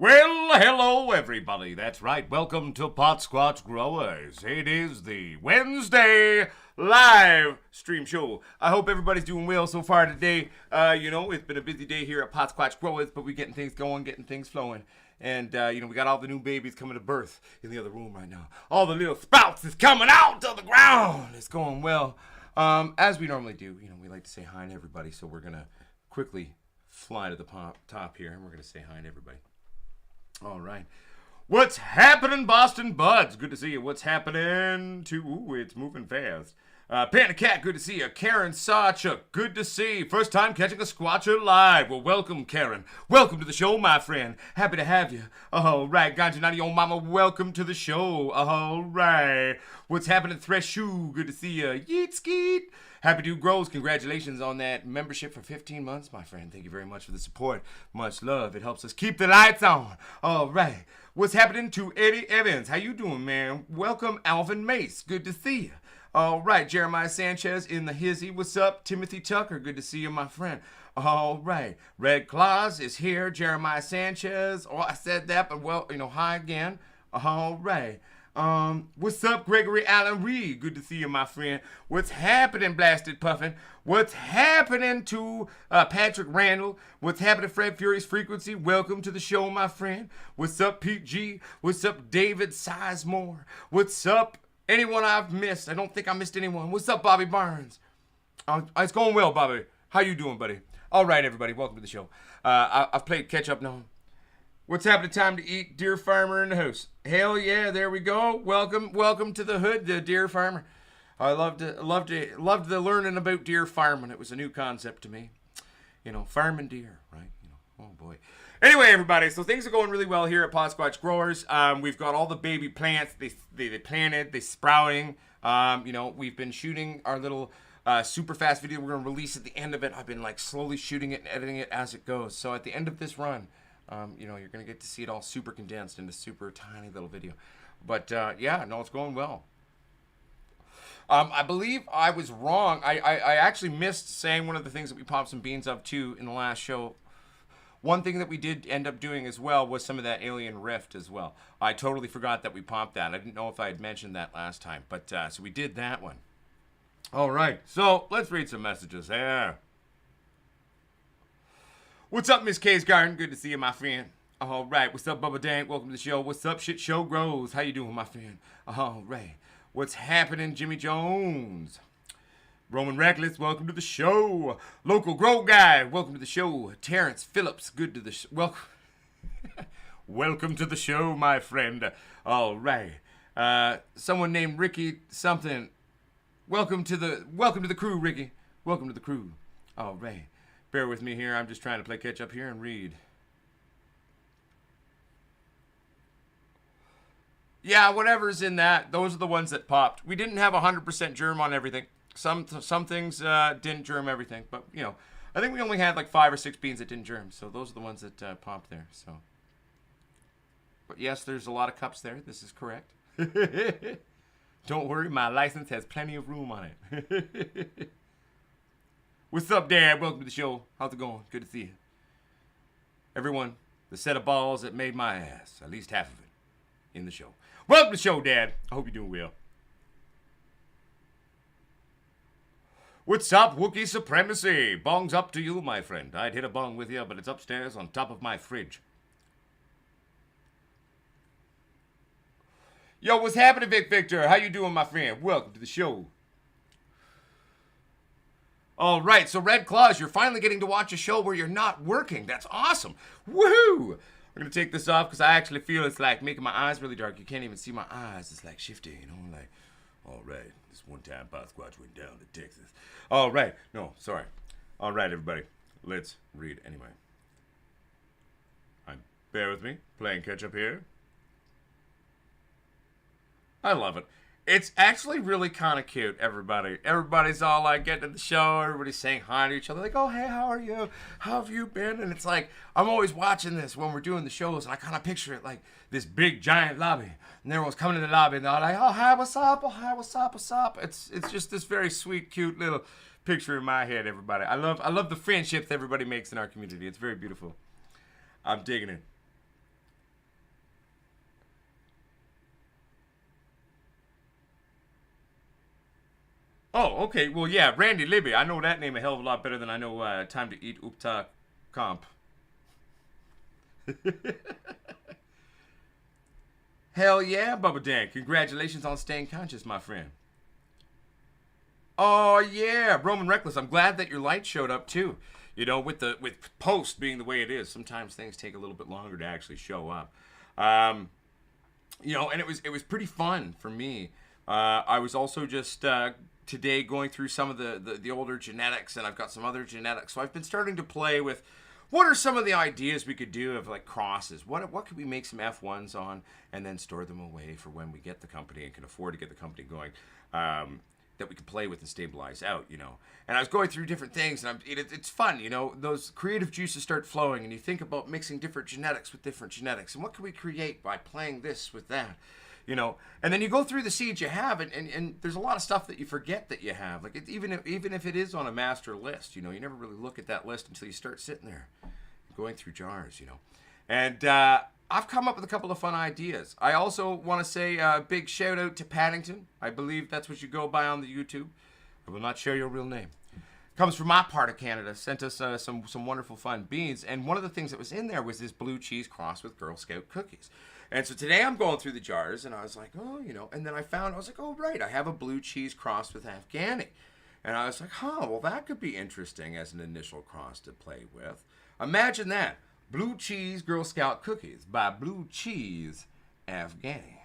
Well, hello everybody. That's right. Welcome to Potsquatch Growers. It is the Wednesday live stream show. I hope everybody's doing well so far today. It's been a busy day here at Potsquatch Growers, but we're getting things going, getting things flowing. And, we got all the new babies coming to birth in the other room right now. All the little sprouts is coming out of the ground. It's going well. As we normally do, we like to say hi to everybody, so we're going to quickly fly to the top here, and we're going to say hi to everybody. All right. What's happening, Boston Buds? Good to see you. What's happening to... Ooh, it's moving fast. Panda Cat, good to see you. Karen Sacha, good to see you. First time catching a Squatcher live. Well, welcome, Karen. Welcome to the show, my friend. Happy to have you. All right. Ganja Nani, your mama, welcome to the show. All right. What's happening, Threshu? Good to see you. Yeet Skeet. Happy Dude Grows. Congratulations on that membership for 15 months, my friend. Thank you very much for the support. Much love. It helps us keep the lights on. All right. What's happening to Eddie Evans? How you doing, man? Welcome, Alvin Mace. Good to see you. All right. Jeremiah Sanchez in the hizzy. What's up? Timothy Tucker. Good to see you, my friend. All right. Red Claus is here. Jeremiah Sanchez. Oh, I said that, but well, hi again. All right. What's up, Gregory Allen Reed? Good to see you, my friend. What's happening, Blasted Puffin? What's happening to Patrick Randall? What's happening, Fred Fury's Frequency? Welcome to the show, my friend. What's up, Pete G? What's up, David Sizemore? What's up, anyone I've missed? I don't think I missed anyone. What's up, Bobby Barnes? It's going well, Bobby. How you doing, buddy? All right, everybody. Welcome to the show. I've played catch up now. What's happening? Time to eat. Deer Farmer in the house. Hell yeah, there we go. Welcome to the hood, the Deer Farmer. I loved the learning about deer farming. It was a new concept to me. Farming deer, right? Oh boy. Anyway, everybody, so things are going really well here at Potsquatch Growers. We've got all the baby plants. They planted, they sprouting. We've been shooting our little super fast video. We're gonna release at the end of it. I've been slowly shooting it and editing it as it goes. So at the end of this run, you're going to get to see it all super condensed into super tiny little video. But, it's going well. I believe I was wrong. I actually missed saying one of the things that we popped some beans of, too, in the last show. One thing that we did end up doing as well was some of that Alien Rift as well. I totally forgot that we popped that. I didn't know if I had mentioned that last time. But, so we did that one. All right. So, let's read some messages here. What's up, Miss K's Garden? Good to see you, my friend. All right. What's up, Bubba Dank? Welcome to the show. What's up, Shit Show Grows? How you doing, my friend? All right. What's happening, Jimmy Jones? Roman Reckless, welcome to the show. Local Grow Guy, welcome to the show. Terrence Phillips, good to the show. Welcome to the show, my friend. All right. Someone named Ricky something. Welcome to the crew, Ricky. Welcome to the crew. All right. Bear with me here. I'm just trying to play catch up here and read. Yeah, whatever's in that, those are the ones that popped. We didn't have 100% germ on everything. Some things didn't germ everything, but I think we only had 5 or 6 beans that didn't germ. So those are the ones that popped there. So, but yes, there's a lot of cups there. This is correct. Don't worry, my license has plenty of room on it. What's up, Dad? Welcome to the show. How's it going? Good to see you. Everyone, the set of balls that made my ass, at least half of it, in the show. Welcome to the show, Dad. I hope you're doing well. What's up, Wookiee Supremacy? Bong's up to you, my friend. I'd hit a bong with you, but it's upstairs on top of my fridge. Yo, what's happening, Vic Victor? How you doing, my friend? Welcome to the show. All right, so Red Claus, you're finally getting to watch a show where you're not working. That's awesome. Woohoo! I'm going to take this off because I actually feel it's making my eyes really dark. You can't even see my eyes. It's shifty, all right. This one time Potsquatch went down to Texas. All right. No, sorry. All right, everybody. Let's read anyway. Bear with me. Playing catch up here. I love it. It's actually really kind of cute, everybody. Everybody's all getting to the show. Everybody's saying hi to each other. Oh, hey, how are you? How have you been? And it's I'm always watching this when we're doing the shows, and I kind of picture it this big, giant lobby. And everyone's coming to the lobby, and they're all oh, hi, what's up? Oh, hi, what's up? What's up? It's just this very sweet, cute little picture in my head, everybody. I love the friendships everybody makes in our community. It's very beautiful. I'm digging it. Oh, okay. Well, yeah, Randy Libby. I know that name a hell of a lot better than I know Time to Eat Upta Comp. Hell yeah, Bubba Dan. Congratulations on staying conscious, my friend. Oh yeah, Roman Reckless. I'm glad that your light showed up too. You know, with post being the way it is, sometimes things take a little bit longer to actually show up. You know, and it was pretty fun for me. I was also just today going through some of the older genetics, and I've got some other genetics. So I've been starting to play with what are some of the ideas we could do of like crosses. What could we make some F1s on and then store them away for when we get the company and can afford to get the company going. That we could play with and stabilize out, you know. And I was going through different things, and it's fun, you know. Those creative juices start flowing, and you think about mixing different genetics with different genetics, and what can we create by playing this with that, you know. And then you go through the seeds you have, and there's a lot of stuff that you forget that you have. Like even if it is on a master list, you know, you never really look at that list until you start sitting there, going through jars, you know. And I've come up with a couple of fun ideas. I also want to say a big shout out to Paddington. I believe that's what you go by on the YouTube. I will not share your real name. Comes from my part of Canada. Sent us some wonderful fun beans. And one of the things that was in there was this blue cheese crossed with Girl Scout cookies. And so today I'm going through the jars, and I was like, oh, you know. And then I was like, oh, right, I have a blue cheese crossed with Afghani. And I was like, huh, well, that could be interesting as an initial cross to play with. Imagine that. Blue Cheese Girl Scout Cookies by Blue Cheese Afghani.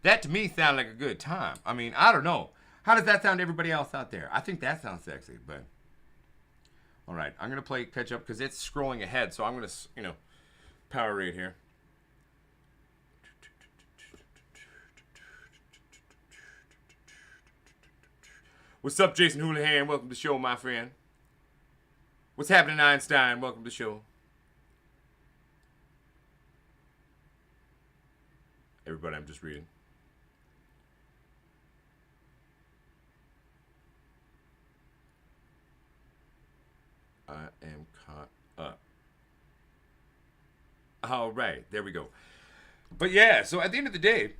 That to me sounded like a good time. I mean, I don't know. How does that sound to everybody else out there? I think that sounds sexy, but... All right, I'm going to play catch up because it's scrolling ahead, so I'm going to, you know, power rate here. What's up, Jason Houlihan? Welcome to the show, my friend. What's happening, Einstein? Welcome to the show. Everybody, I'm just reading. I am caught up. All right, there we go. But yeah, so at the end of the day,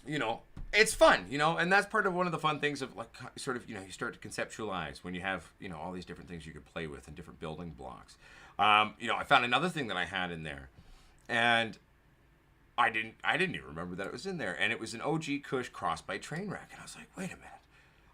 you know, it's fun, you know, and that's part of one of the fun things of like sort of, you know, you start to conceptualize when you have, you know, all these different things you could play with and different building blocks. You know, I found another thing that I had in there, and I didn't even remember that it was in there, and it was an OG Kush crossed by Trainwreck, and I was like, wait a minute.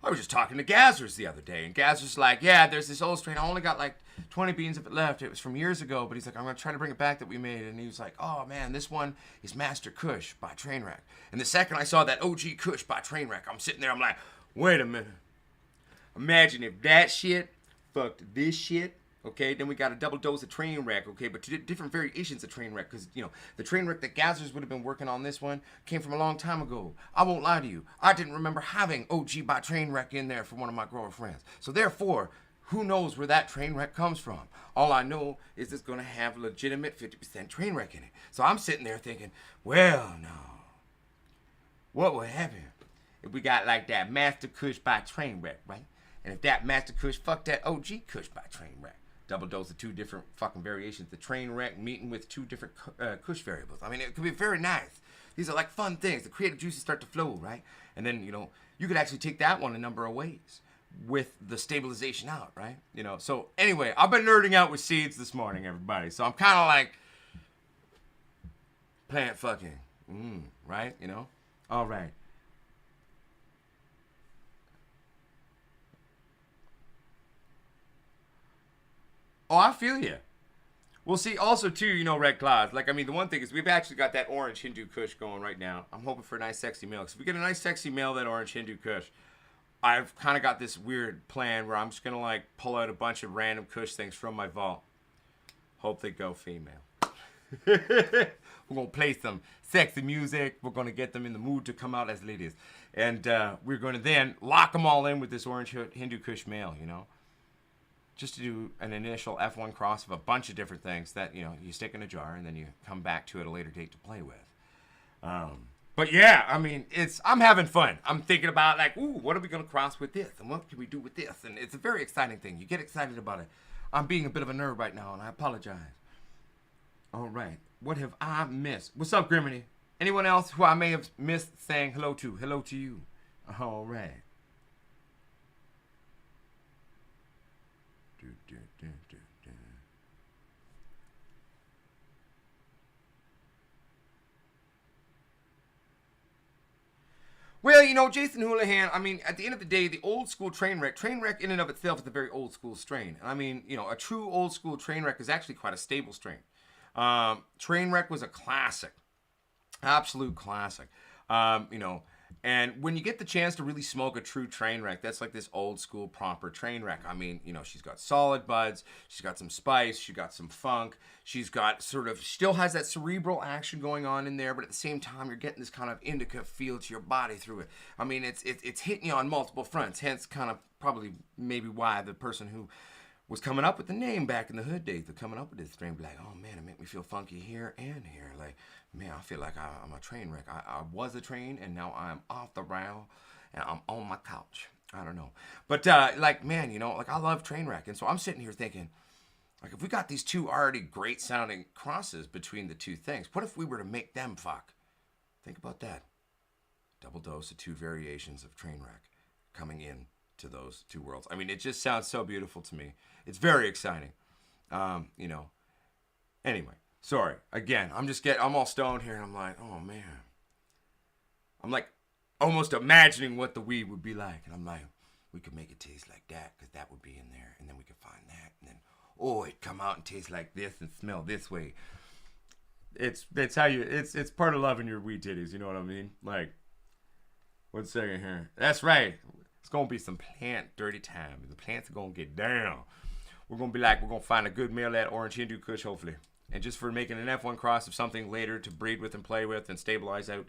I was just talking to Gazzers the other day, and Gazzers like, yeah, there's this old strain. I only got like 20 beans of it left. It was from years ago, but he's like, I'm going to try to bring it back that we made. And he was like, oh, man, this one is Master Kush by Trainwreck. And the second I saw that OG Kush by Trainwreck, I'm sitting there, I'm like, wait a minute. Imagine if that shit fucked this shit. Okay, then we got a double dose of Trainwreck, okay, but two different variations of Trainwreck, because, you know, the Trainwreck that Gazzers would have been working on this one came from a long time ago. I won't lie to you. I didn't remember having OG by Trainwreck in there for one of my grower friends. So therefore, who knows where that Trainwreck comes from? All I know is it's going to have legitimate 50% Trainwreck in it. So I'm sitting there thinking, well, no. What would happen if we got like that Master Kush by Trainwreck, right? And if that Master Kush fucked that OG Kush by Trainwreck? Double dose of two different fucking variations. The Trainwreck meeting with two different Kush variables. I mean, it could be very nice. These are like fun things. The creative juices start to flow, right? And then, you know, you could actually take that one a number of ways with the stabilization out, right? You know, so anyway, I've been nerding out with seeds this morning, everybody. So I'm kind of like plant fucking, right? You know? All right. Oh, I feel you. Well, see, also, too, you know, Red Claws. Like, I mean, the one thing is we've actually got that orange Hindu Kush going right now. I'm hoping for a nice, sexy male. Because if we get a nice, sexy male, that orange Hindu Kush, I've kind of got this weird plan where I'm just going to, like, pull out a bunch of random Kush things from my vault. Hope they go female. We're going to play some sexy music. We're going to get them in the mood to come out as ladies. And we're going to then lock them all in with this orange Hindu Kush male, you know. Just to do an initial F1 cross of a bunch of different things that, you know, you stick in a jar and then you come back to at a later date to play with. But yeah, I mean, I'm having fun. I'm thinking about like, ooh, what are we going to cross with this? And what can we do with this? And it's a very exciting thing. You get excited about it. I'm being a bit of a nerd right now and I apologize. All right. What have I missed? What's up, Griminy? Anyone else who I may have missed saying hello to? Hello to you. All right. Do, do, do, do, do. Well, Jason Houlihan, I mean, at the end of the day, the old school train wreck in and of itself is a very old school strain. I mean, a true old school train wreck is actually quite a stable strain. Train wreck was a classic, absolute classic. Um, you know, and when you get the chance to really smoke a true train wreck, that's like this old school proper train wreck. I mean, she's got solid buds, she's got some spice, she's got some funk, she's got still has that cerebral action going on in there, but at the same time, you're getting this kind of indica feel to your body through it. I mean, it's hitting you on multiple fronts, hence kind of probably maybe why the person who was coming up with the name back in the hood days, they're coming up with this strain, like, oh man, it made me feel funky here and here. Like, man, I feel like I'm a train wreck. I was a train and now I'm off the rail and I'm on my couch. I don't know. But like, man, like I love train wreck. And so I'm sitting here thinking, like, if we got these two already great sounding crosses between the two things, what if we were to make them fuck? Think about that. Double dose of two variations of train wreck coming in to those two worlds. I mean, it just sounds so beautiful to me. It's very exciting. Anyway, sorry. Again, I'm all stoned here and I'm like, oh man. I'm like almost imagining what the weed would be like. And I'm like, we could make it taste like that because that would be in there. And then we could find that. And then, it'd come out and taste like this and smell this way. It's part of loving your weed titties. You know what I mean? Like, 1 second here. That's right. It's going to be some plant dirty time. The plants are going to get down. We're going to find a good male at Orange Hindu Kush, hopefully. And just for making an F1 cross of something later to breed with and play with and stabilize out,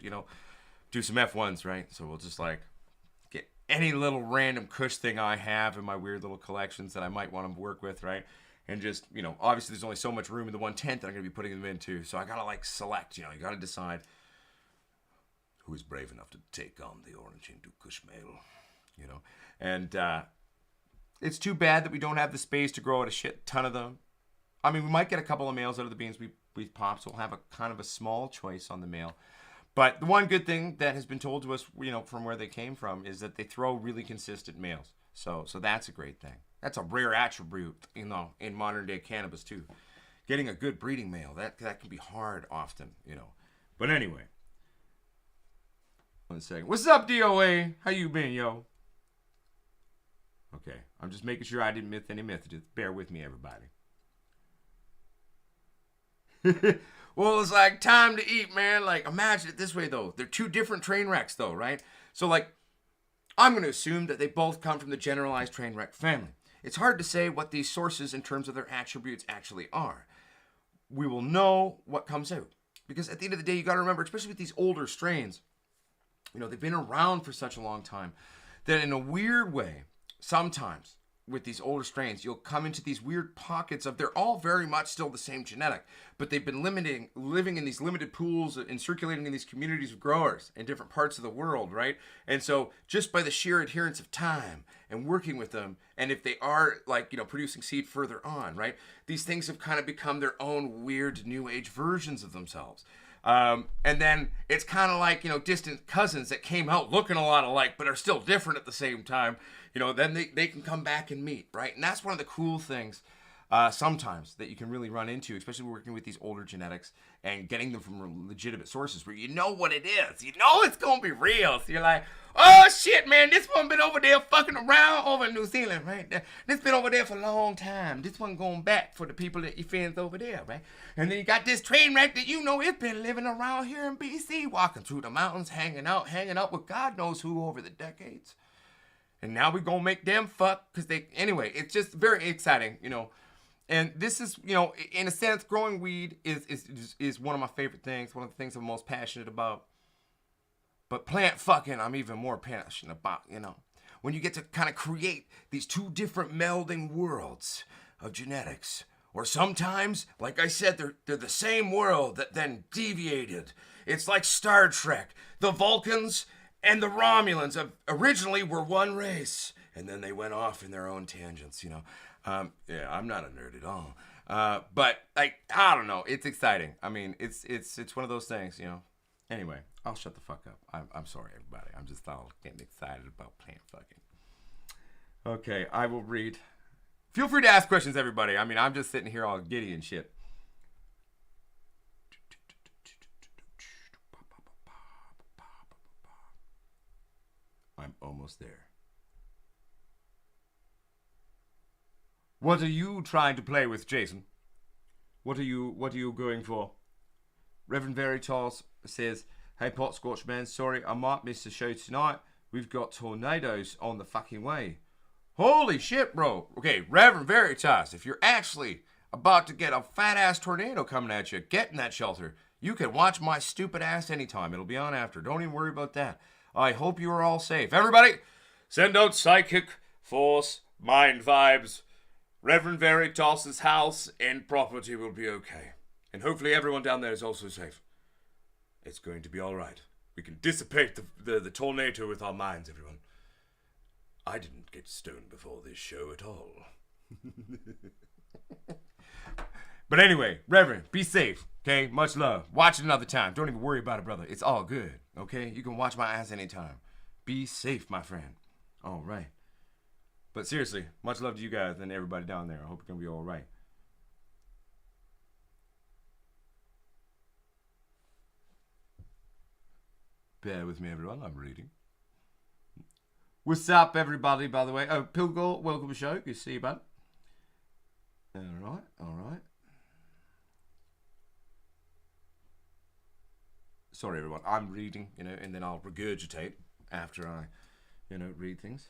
do some F1s, right? So we'll just get any little random Kush thing I have in my weird little collections that I might want to work with, right? And just, obviously there's only so much room in the 1/10 that I'm going to be putting them into. So I got to select, you got to decide who is brave enough to take on the Orange Hindu Kush male. And it's too bad that we don't have the space to grow out a shit ton of them. I mean, we might get a couple of males out of the beans we've popped, so we'll have a kind of a small choice on the male. But the one good thing that has been told to us, from where they came from, is that they throw really consistent males. So that's a great thing. That's a rare attribute, in modern day cannabis too. Getting a good breeding male, that can be hard often, But anyway, 1 second. What's up, DOA? How you been, yo? Okay, I'm just making sure I didn't miss any messages. Bear with me, everybody. Well, it's like time to eat, man. Like, imagine it this way, though. They're two different train wrecks, though, right? So, I'm going to assume that they both come from the generalized train wreck family. It's hard to say what these sources in terms of their attributes actually are. We will know what comes out. Because at the end of the day, you got to remember, especially with these older strains, they've been around for such a long time that in a weird way, sometimes with these older strains, you'll come into these weird pockets of they're all very much still the same genetic, but they've been living in these limited pools and circulating in these communities of growers in different parts of the world, right? And so just by the sheer adherence of time and working with them, and if they are producing seed further on, right? These things have kind of become their own weird new age versions of themselves. And then it's kind of like, distant cousins that came out looking a lot alike, but are still different at the same time. Then they can come back and meet, right? And that's one of the cool things sometimes that you can really run into, especially working with these older genetics and getting them from legitimate sources where you know what it is. You know it's going to be real. So you're like, oh, shit, man, this one been over there fucking around over in New Zealand, right? This been over there for a long time. This one going back for the people that your friends over there, right? And then you got this train wreck that it's been living around here in BC, walking through the mountains, hanging out with God knows who over the decades. And now we're going to make them fuck because anyway, it's just very exciting, And this is, in a sense, growing weed is one of my favorite things, one of the things I'm most passionate about. But plant fucking, I'm even more passionate about, When you get to kind of create these two different melding worlds of genetics. Or sometimes, like I said, they're the same world that then deviated. It's like Star Trek. The Vulcans and the Romulans originally were one race. And then they went off in their own tangents, Yeah, I'm not a nerd at all. But I don't know. It's exciting. I mean, it's one of those things, Anyway, I'll shut the fuck up. I'm sorry, everybody. I'm just all getting excited about playing fucking. Okay, I will read. Feel free to ask questions, everybody. I mean, I'm just sitting here all giddy and shit. I'm almost there. What are you trying to play with, Jason? What are you going for? Reverend Veritas says, "Hey Potsquatch man, sorry I might miss the show tonight. We've got tornadoes on the fucking way." Holy shit, bro. Okay, Reverend Veritas, if you're actually about to get a fat ass tornado coming at you, get in that shelter. You can watch my stupid ass anytime. It'll be on after. Don't even worry about that. I hope you are all safe. Everybody, send out psychic force, mind vibes. Reverend Veritas's house and property will be okay. And hopefully everyone down there is also safe. It's going to be alright. We can dissipate the tornado with our minds, everyone. I didn't get stoned before this show at all. But anyway, Reverend, be safe, okay? Much love. Watch it another time. Don't even worry about it, brother. It's all good, okay? You can watch my ass anytime. Be safe, my friend. All right. But seriously, much love to you guys and everybody down there. I hope you're going to be all right. Bear with me, everyone. I'm reading. What's up, everybody, by the way? Oh, Pilgor, welcome to the show. Good to see you, bud. All right, all right. Sorry, everyone. I'm reading, and then I'll regurgitate after I, read things.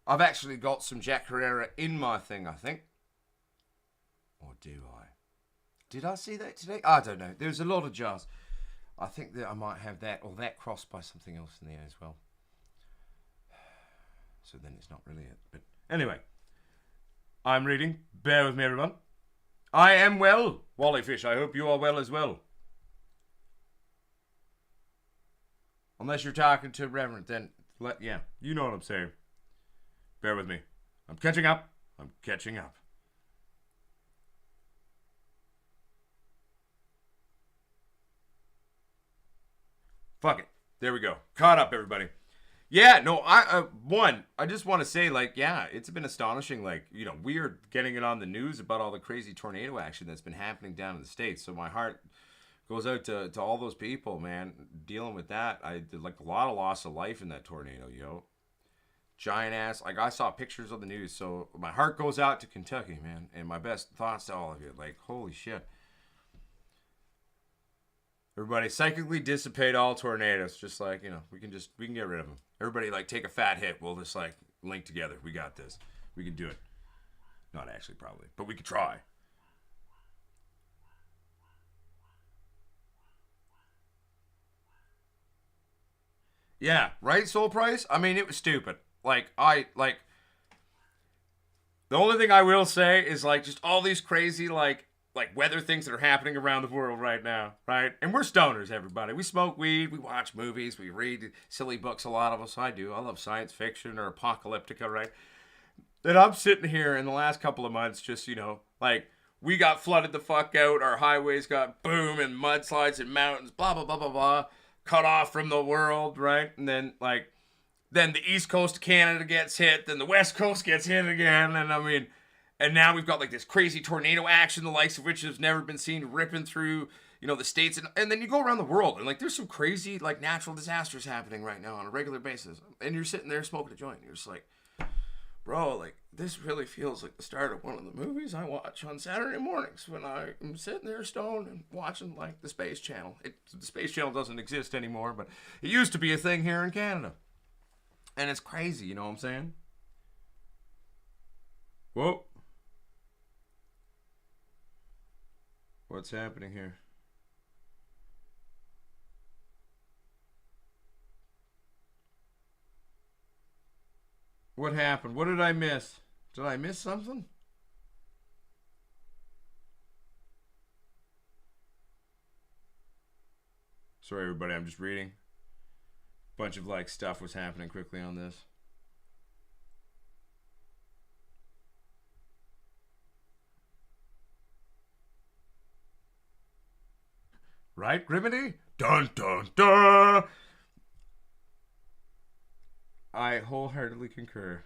I've actually got some Jack Herrera in my thing, I think. Or do I? Did I see that today? I don't know. There's a lot of jars. I think that I might have that, or that crossed by something else in there as well. So then it's not really it. But anyway, I'm reading. Bear with me, everyone. I am well, Wallyfish. I hope you are well as well. Unless you're talking to Reverend, then yeah, you know what I'm saying. Bear with me. I'm catching up. I'm catching up. Fuck it. There we go. Caught up, everybody. Yeah, no, I just want to say, yeah, it's been astonishing. We are getting it on the news about all the crazy tornado action that's been happening down in the States. So my heart goes out to all those people, man, dealing with that. I did a lot of loss of life in that tornado, yo. Giant ass. I saw pictures on the news. So my heart goes out to Kentucky, man. And my best thoughts to all of you. Holy shit. Everybody, psychically dissipate all tornadoes. Just we can get rid of them. Everybody, take a fat hit. We'll just, link together. We got this. We can do it. Not actually, probably. But we could try. Yeah, right, Soul Price? I mean, it was stupid. The only thing I will say is, just all these crazy, weather things that are happening around the world right now, right? And we're stoners, everybody. We smoke weed, we watch movies, we read silly books, a lot of us. I do. I love science fiction or apocalyptica, right? And I'm sitting here in the last couple of months just, we got flooded the fuck out, our highways got boom and mudslides and mountains, blah, blah, blah, blah, blah, cut off from the world, right? And then, then the east coast of Canada gets hit, then the west coast gets hit again, and now we've got this crazy tornado action, the likes of which has never been seen, ripping through, the states. And then you go around the world and there's some crazy natural disasters happening right now on a regular basis. And you're sitting there smoking a joint. And you're just bro, this really feels like the start of one of the movies I watch on Saturday mornings when I'm sitting there stoned and watching the Space Channel. The Space Channel doesn't exist anymore, but it used to be a thing here in Canada. And it's crazy, you know what I'm saying? Whoa. What's happening here? What happened? What did I miss? Did I miss something? Sorry, everybody. I'm just reading. Bunch of stuff was happening quickly on this. Right, Grimity? Dun, dun, dun! I wholeheartedly concur.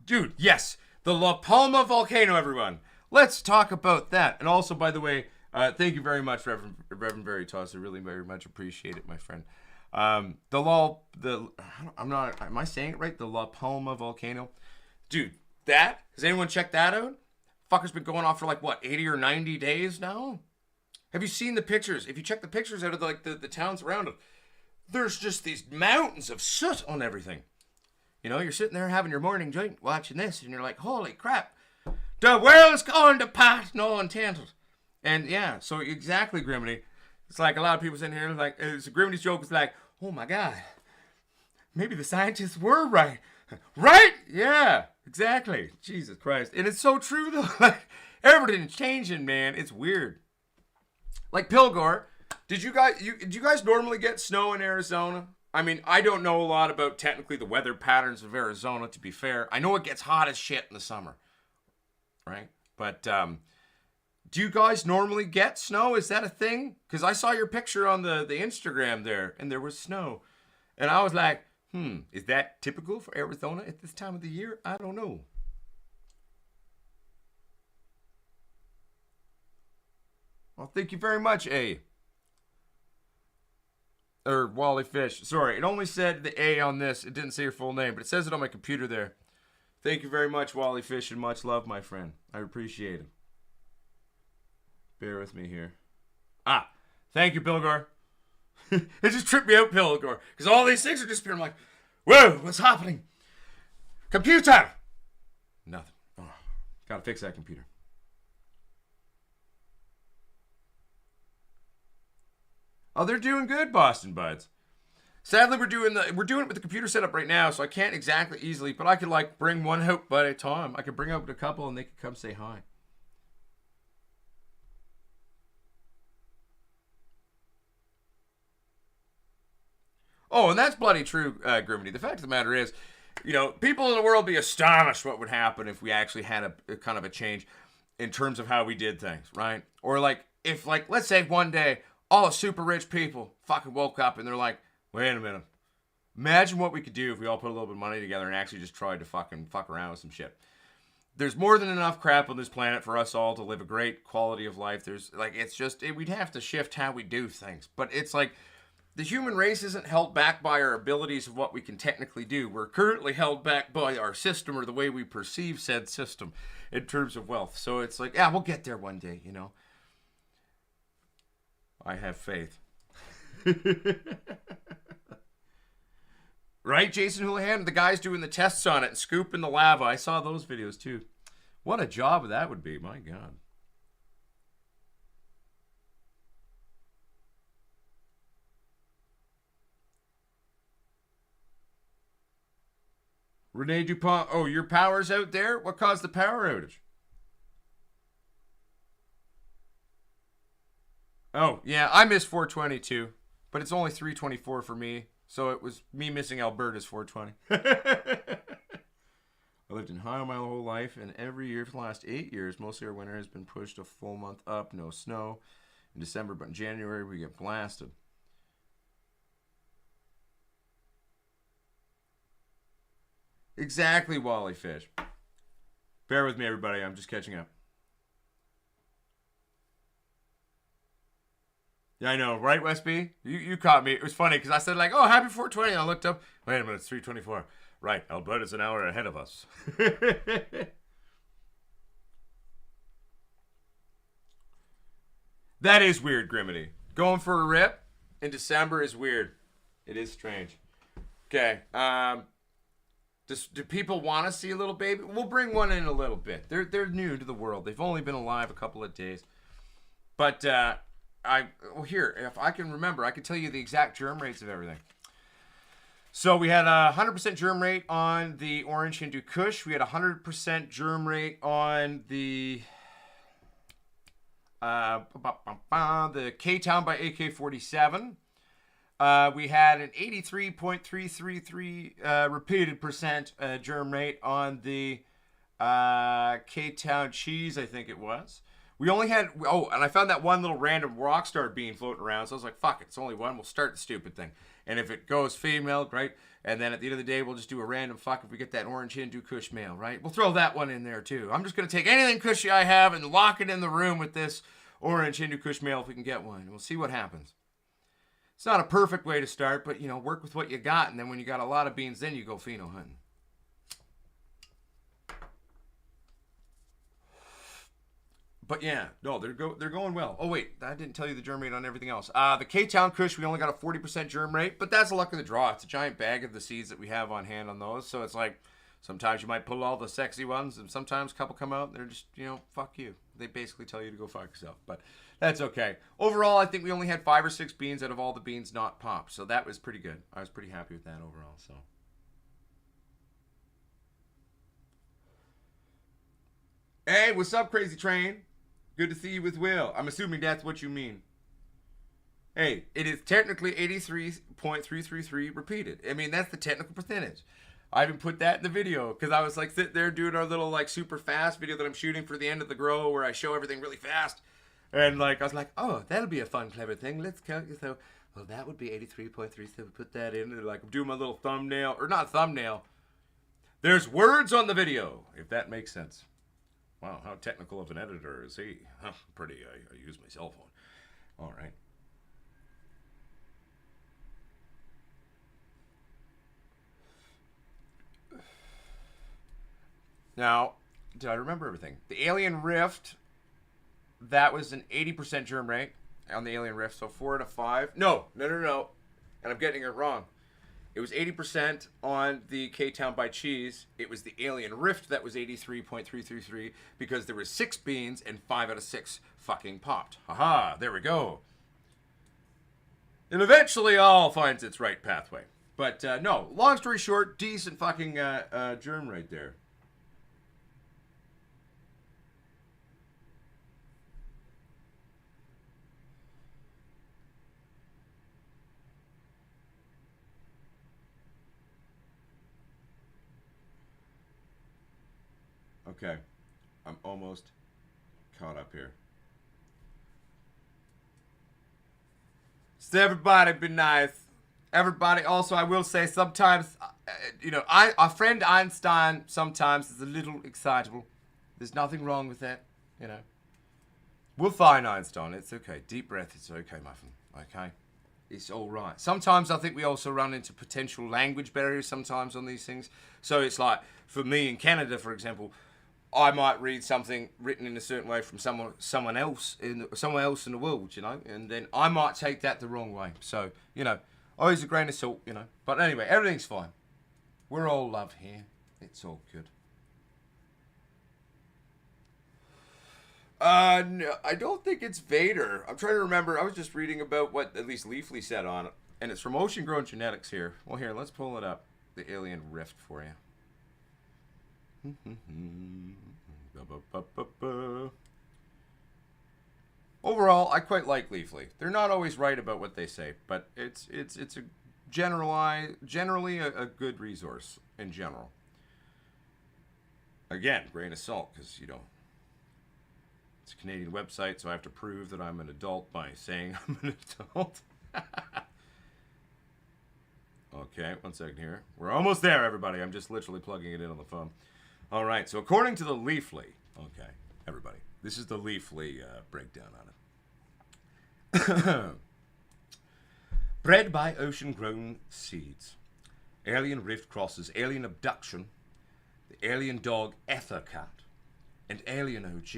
Dude, yes! The La Palma Volcano, everyone! Let's talk about that. And also, by the way, thank you very much, Reverend Veritas. I really very much appreciate it, my friend. Am I saying it right? The La Palma Volcano. Dude, has anyone checked that out? Fucker's been going off for like, what, 80 or 90 days now? Have you seen the pictures? If you check the pictures out of the towns around it, there's just these mountains of soot on everything. You know, you're sitting there having your morning drink, watching this, and you're like, holy crap. The world's going to pot, no intended. And yeah, so exactly, Grimity. It's like a lot of people sitting here, like, Grimity's joke is like, oh my God, maybe the scientists were right. Right? Yeah, exactly. Jesus Christ. And it's so true, though. Like, everything's changing, man. It's weird. Like, Pilgor, did you guys normally get snow in Arizona? I mean, I don't know a lot about technically the weather patterns of Arizona, to be fair. I know it gets hot as shit in the summer. Right? But, do you guys normally get snow? Is that a thing? Because I saw your picture on the Instagram there, and there was snow. And I was like, is that typical for Arizona at this time of the year? I don't know. Well, thank you very much, A. Or Wally Fish. Sorry, it only said the A on this. It didn't say your full name, but it says it on my computer there. Thank you very much, Wally Fish, and much love, my friend. I appreciate it. Bear with me here. Thank you, Pilgor. It just tripped me out, Pilgor. Because all these things are disappearing. I'm like, whoa, what's happening? Computer! Nothing. Oh, gotta fix that computer. Oh, they're doing good, Boston Buds. Sadly, we're doing it with the computer setup right now, so I can't exactly easily, but I could like bring one out by a time. I could bring out a couple and they could come say hi. Oh, and that's bloody true, Grimity. The fact of the matter is, you know, people in the world be astonished what would happen if we actually had a kind of a change in terms of how we did things, right? Or like, if like, let's say one day, all the super rich people fucking woke up and they're like, wait a minute. Imagine what we could do if we all put a little bit of money together and actually just tried to fucking fuck around with some shit. There's more than enough crap on this planet for us all to live a great quality of life. There's like, it's just, we'd have to shift how we do things. But it's like, the human race isn't held back by our abilities of what we can technically do. We're currently held back by our system or the way we perceive said system in terms of wealth. So it's like, yeah, we'll get there one day, you know. I have faith. Right, Jason Houlihan? The guy's doing the tests on it and scooping the lava. I saw those videos too. What a job that would be, my God. Rene Dupont, oh, your power's out there? What caused the power outage? Oh, yeah, I missed 420 too, but it's only 324 for me, so it was me missing Alberta's 420. I lived in Ohio my whole life, and every year for the last 8 years, mostly our winter has been pushed a full month up, no snow in December, but in January we get blasted. Exactly, Wally Fish. Bear with me, everybody. I'm just catching up. Yeah, I know, right, Westby? You caught me. It was funny because I said like, "Oh, happy 420." And I looked up. Wait a minute, it's 324. Right, Alberta's an hour ahead of us. That is weird, Grimity. Going for a rip in December is weird. It is strange. Okay. Do people want to see a little baby? We'll bring one in a little bit. They're new to the world. They've only been alive a couple of days. But here, if I can remember, I can tell you the exact germ rates of everything. So we had a 100% germ rate on the Orange Hindu Kush. We had a 100% germ rate on the K-Town by AK-47. We had an 83.333 repeated percent germ rate on the K-Town Cheese, I think it was. We only had, oh, and I found that one little random rock star bean floating around. So I was like, fuck it, it's only one. We'll start the stupid thing. And if it goes female, great. And then at the end of the day, we'll just do a random fuck if we get that orange Hindu Kush male, right? We'll throw that one in there too. I'm just going to take anything cushy I have and lock it in the room with this orange Hindu Kush male if we can get one. And we'll see what happens. It's not a perfect way to start, but, you know, work with what you got. And then when you got a lot of beans, then you go pheno hunting. But yeah, no, they're going well. Oh wait, I didn't tell you the germ rate on everything else. The K-Town Kush, we only got a 40% germ rate, but that's the luck of the draw. It's a giant bag of the seeds that we have on hand on those, so it's like sometimes you might pull all the sexy ones, and sometimes a couple come out and they're just, you know, fuck you. They basically tell you to go fuck yourself, but that's okay. Overall, I think we only had 5 or 6 beans out of all the beans not popped, so that was pretty good. I was pretty happy with that overall. So. Hey, what's up, Crazy Train? Good to see you with Will. I'm assuming that's what you mean. Hey, it is technically 83.333 repeated. I mean, that's the technical percentage. I even put that in the video because I was like sitting there doing our little like super fast video that I'm shooting for the end of the grow where I show everything really fast. And like I was like, oh, that'll be a fun, clever thing. Let's count. So, well, that would be 83.3. So put that in and like do my little thumbnail, or not thumbnail. There's words on the video, if that makes sense. Wow, how technical of an editor is he? Huh, pretty, I use my cell phone. All right. Now, did I remember everything? The Alien Rift, that was an 80% germ rate on the Alien Rift, so 4 out of 5. No. And I'm getting it wrong. It was 80% on the K-Town by Cheese. It was the Alien Rift that was 83.333 because there were 6 beans and 5 out of 6 fucking popped. Haha, there we go. It eventually all finds its right pathway. But no, long story short, decent fucking germ right there. Okay, I'm almost caught up here. So everybody be nice. Everybody, also I will say sometimes, you know, our friend Einstein sometimes is a little excitable. There's nothing wrong with that, you know. We'll find Einstein, it's okay. Deep breath, it's okay, muffin, okay? It's all right. Sometimes I think we also run into potential language barriers sometimes on these things. So it's like, for me in Canada, for example, I might read something written in a certain way from someone else somewhere else in the world, you know, and then I might take that the wrong way. So, you know, always a grain of salt, you know. But anyway, everything's fine. We're all love here. It's all good. No, I don't think it's Vader. I'm trying to remember. I was just reading about what at least Leafly said on it, and it's from Ocean Grown Genetics here. Well, here, let's pull it up. The Alien Rift for you. Overall, I quite like Leafly. They're not always right about what they say, but it's a generally a good resource in general. Again, grain of salt, because, you know, it's a Canadian website, so I have to prove that I'm an adult by saying I'm an adult. Okay, 1 second here. We're almost there, everybody. I'm just literally plugging it in on the phone. All right, so according to the Leafly, okay, everybody, this is the Leafly breakdown on it. Bred by ocean-grown seeds, Alien Rift crosses Alien Abduction, the Alien Dog Ethercat, and Alien OG.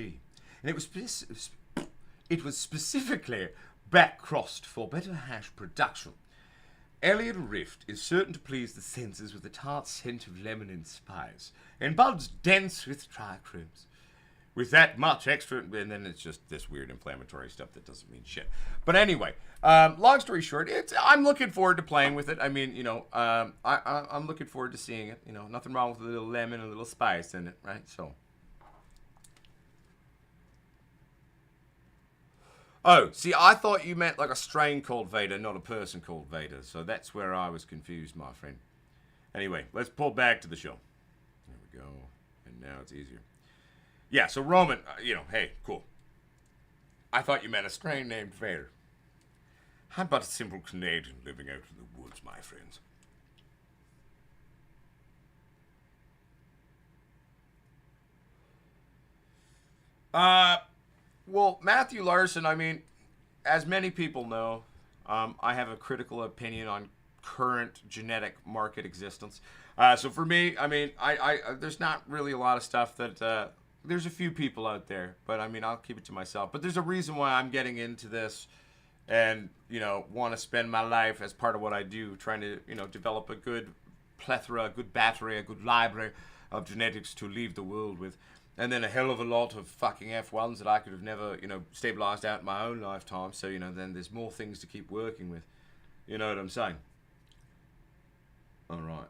And it was specifically back-crossed for better hash production. Alien Rift is certain to please the senses with a tart scent of lemon and spice, and buds dense with trichromes. With that much extra, and then it's just this weird inflammatory stuff that doesn't mean shit. But anyway, long story short, I'm looking forward to playing with it. I mean, you know, I'm looking forward to seeing it. You know, nothing wrong with a little lemon and a little spice in it, right? So. Oh, see, I thought you meant like a strain called Vader, not a person called Vader. So that's where I was confused, my friend. Anyway, let's pull back to the show. There we go. And now it's easier. Yeah, so Roman, you know, hey, cool. I thought you meant a strain named Vader. I'm but a simple Canadian living out in the woods, my friends. Well, Matthew Larson, I mean, as many people know, I have a critical opinion on current genetic market existence. So for me, I mean, I there's not really a lot of stuff that, there's a few people out there, but I mean, I'll keep it to myself. But there's a reason why I'm getting into this and, want to spend my life as part of what I do, trying to, develop a good plethora, a good battery, a good library of genetics to leave the world with. And then a hell of a lot of fucking F1s that I could have never, stabilized out in my own lifetime. So, then there's more things to keep working with. You know what I'm saying? All right.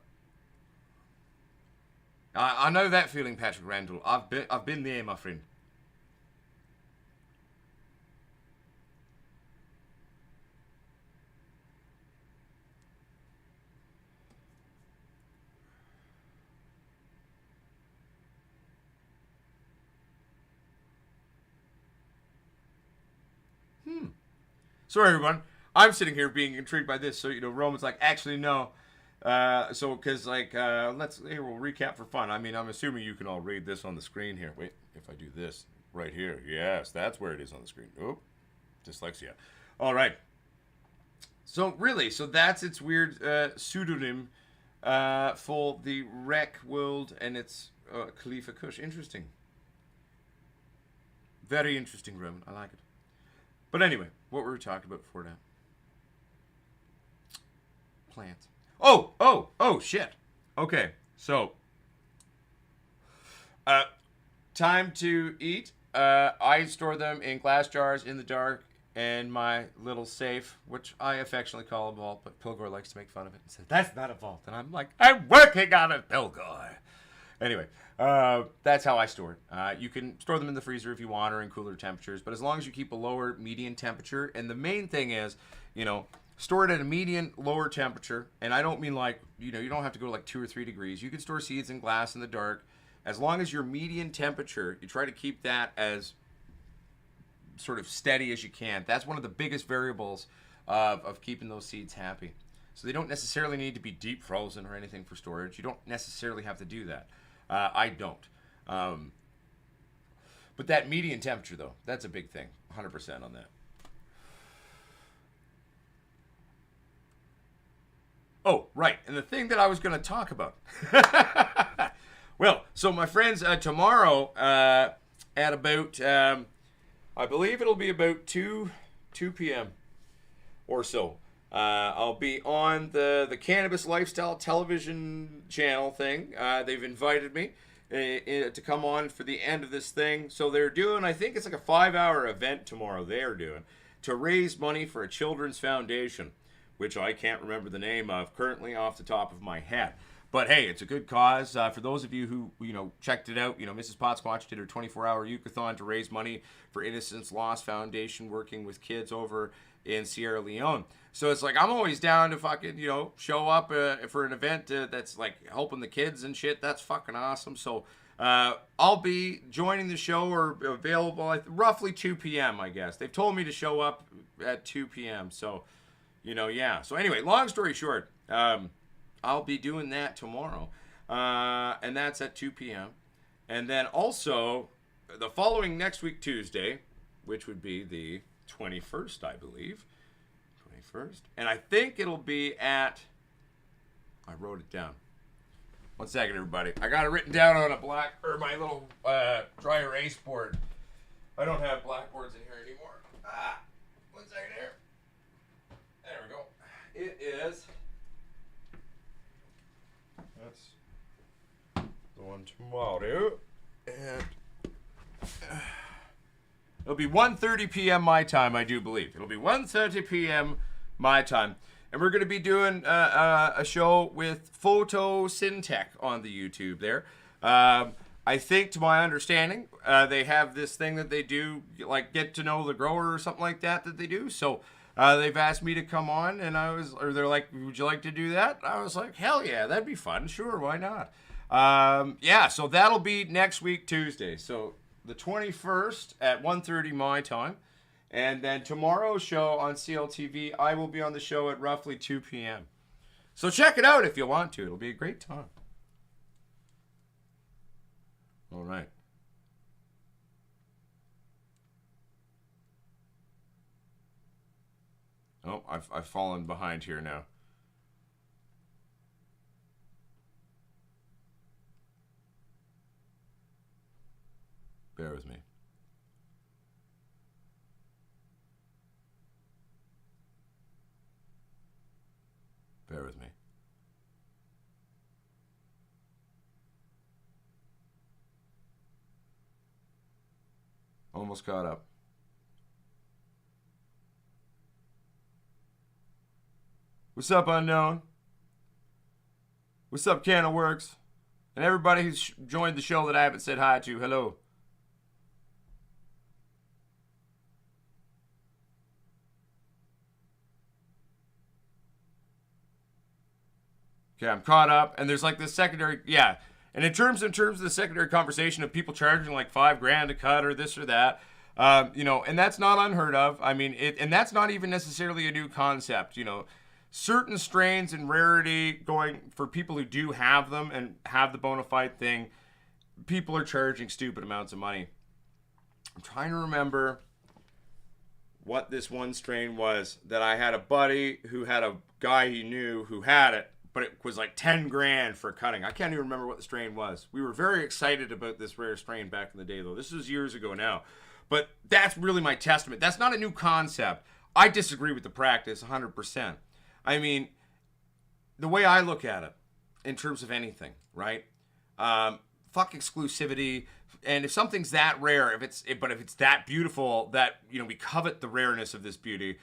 I know that feeling, Patrick Randall. I've been there, my friend. Sorry, everyone. I'm sitting here being intrigued by this. So, Roman's like, actually, no. Because, we'll recap for fun. I mean, I'm assuming you can all read this on the screen here. Wait, if I do this right here. Yes, that's where it is on the screen. Oh, dyslexia. All right. So, really, that's its weird pseudonym for the wreck world and its Khalifa Kush. Interesting. Very interesting, Roman. I like it. But anyway, what were we talking about before now? Plants. Oh, shit. Okay, so, time to eat. I store them in glass jars in the dark in my little safe, which I affectionately call a vault, but Pilgor likes to make fun of it and says, that's not a vault. And I'm like, I'm working on it, Pilgor. Anyway, that's how I store it. You can store them in the freezer if you want or in cooler temperatures, but as long as you keep a lower median temperature, and the main thing is, store it at a median lower temperature, and I don't mean like, you don't have to go to like 2 or 3 degrees. You can store seeds in glass in the dark. As long as your median temperature, you try to keep that as sort of steady as you can. That's one of the biggest variables of keeping those seeds happy. So they don't necessarily need to be deep frozen or anything for storage. You don't necessarily have to do that. I don't. But that median temperature, though, that's a big thing. 100% on that. Oh, right. And the thing that I was going to talk about. Well, so my friends, tomorrow at about, I believe it'll be about 2 p.m. or so. I'll be on the Cannabis Lifestyle television channel thing. They've invited me to come on for the end of this thing. So they're doing, I think it's like a 5-hour event tomorrow they're doing to raise money for a children's foundation, which I can't remember the name of currently off the top of my head. But hey, it's a good cause. For those of you who, checked it out, Mrs. Potsquatch did her 24-hour Yucathon to raise money for Innocence Lost Foundation working with kids over in Sierra Leone. So it's like, I'm always down to fucking, show up for an event that's like helping the kids and shit. That's fucking awesome. So I'll be joining the show or available at roughly 2 p.m., I guess. They've told me to show up at 2 p.m. So, yeah. So anyway, long story short, I'll be doing that tomorrow. And that's at 2 p.m. And then also, the following next week, Tuesday, which would be the 21st, I believe. 21st. And I think it'll be at... I wrote it down. One second, everybody. I got it written down on my little dry erase board. I don't have blackboards in here anymore. One second here. There we go. It is... That's the one tomorrow. And it'll be 1:30 p.m. my time, I do believe. It'll be 1:30 p.m. my time. And we're going to be doing a show with Photosyntech on the YouTube there. I think, to my understanding, they have this thing that they do, like get to know the grower or something like that they do. So they've asked me to come on, and they're like, would you like to do that? I was like, hell yeah, that'd be fun. Sure, why not? Yeah, so that'll be next week, Tuesday. So the 21st at 1:30 my time. And then tomorrow's show on CLTV, I will be on the show at roughly 2 p.m. So check it out if you want to. It'll be a great time. All right. Oh, I've fallen behind here now. Bear with me. Bear with me. Almost caught up. What's up, Unknown? What's up, Can of Works? And everybody who's joined the show that I haven't said hi to, hello. Okay, I'm caught up, and there's like this secondary, yeah. And in terms of the secondary conversation of people charging like $5,000 a cut or this or that, you know, and that's not unheard of. I mean, and that's not even necessarily a new concept. You know, certain strains and rarity going for people who do have them and have the bona fide thing, people are charging stupid amounts of money. I'm trying to remember what this one strain was that I had a buddy who had a guy he knew who had it. But it was like $10,000 for cutting. I can't even remember what the strain was. We were very excited about this rare strain back in the day, though. This was years ago now. But that's really my testament. That's not a new concept. I disagree with the practice 100%. I mean, the way I look at it, in terms of anything, right? Fuck exclusivity. And if something's that rare, if it's that beautiful that, you know, we covet the rareness of this beauty,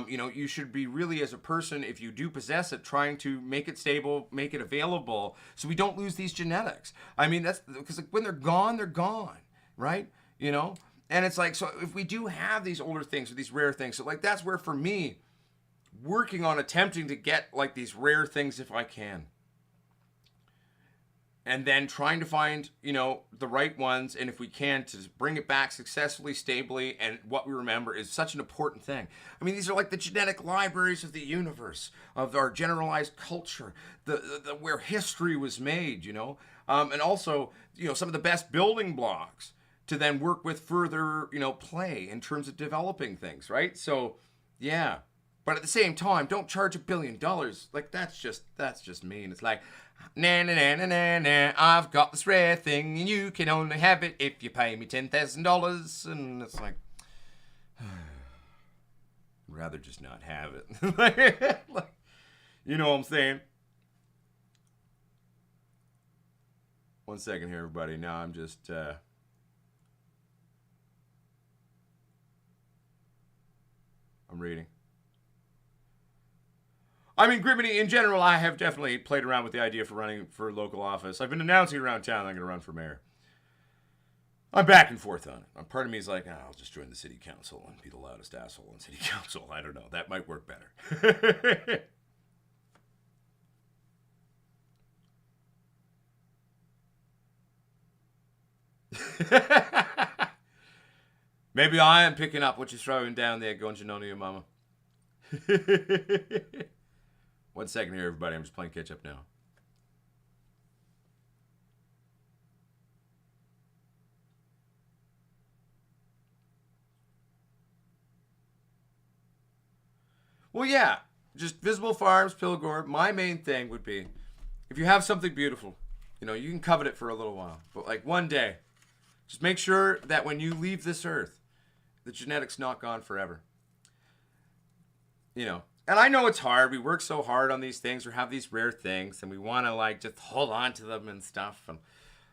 you know, you should be really, as a person, if you do possess it, trying to make it stable, make it available, so we don't lose these genetics. I mean, that's because like, when they're gone, right? You know, and it's like, so if we do have these older things or these rare things, so like that's where for me, working on attempting to get like these rare things if I can. And then trying to find, you know, the right ones, and if we can, to bring it back successfully, stably, and what we remember is such an important thing. I mean, these are like the genetic libraries of the universe, of our generalized culture, the where history was made, you know, and also, you know, some of the best building blocks to then work with further, you know, play in terms of developing things, right? So, yeah. But at the same time, don't charge $1 billion. Like, that's just mean. It's like, nah, nah, nah, nah, nah, nah, I've got this rare thing, and you can only have it if you pay me $10,000. And it's like, I'd rather just not have it. Like, you know what I'm saying? One second here, everybody. Now I'm just, I'm reading. I mean, Griminy, in general, I have definitely played around with the idea for running for local office. I've been announcing around town I'm going to run for mayor. I'm back and forth on it. Part of me is like, I'll just join the city council and be the loudest asshole in city council. I don't know. That might work better. Maybe I am picking up what you're throwing down there, going to know your mama. 1 second here, everybody. I'm just playing catch up now. Well, yeah. Just Visible Farms, Pilgor. My main thing would be, if you have something beautiful, you know, you can covet it for a little while. But like one day, just make sure that when you leave this earth, the genetic's not gone forever. You know. And I know it's hard. We work so hard on these things or have these rare things, and we want to like just hold on to them and stuff. And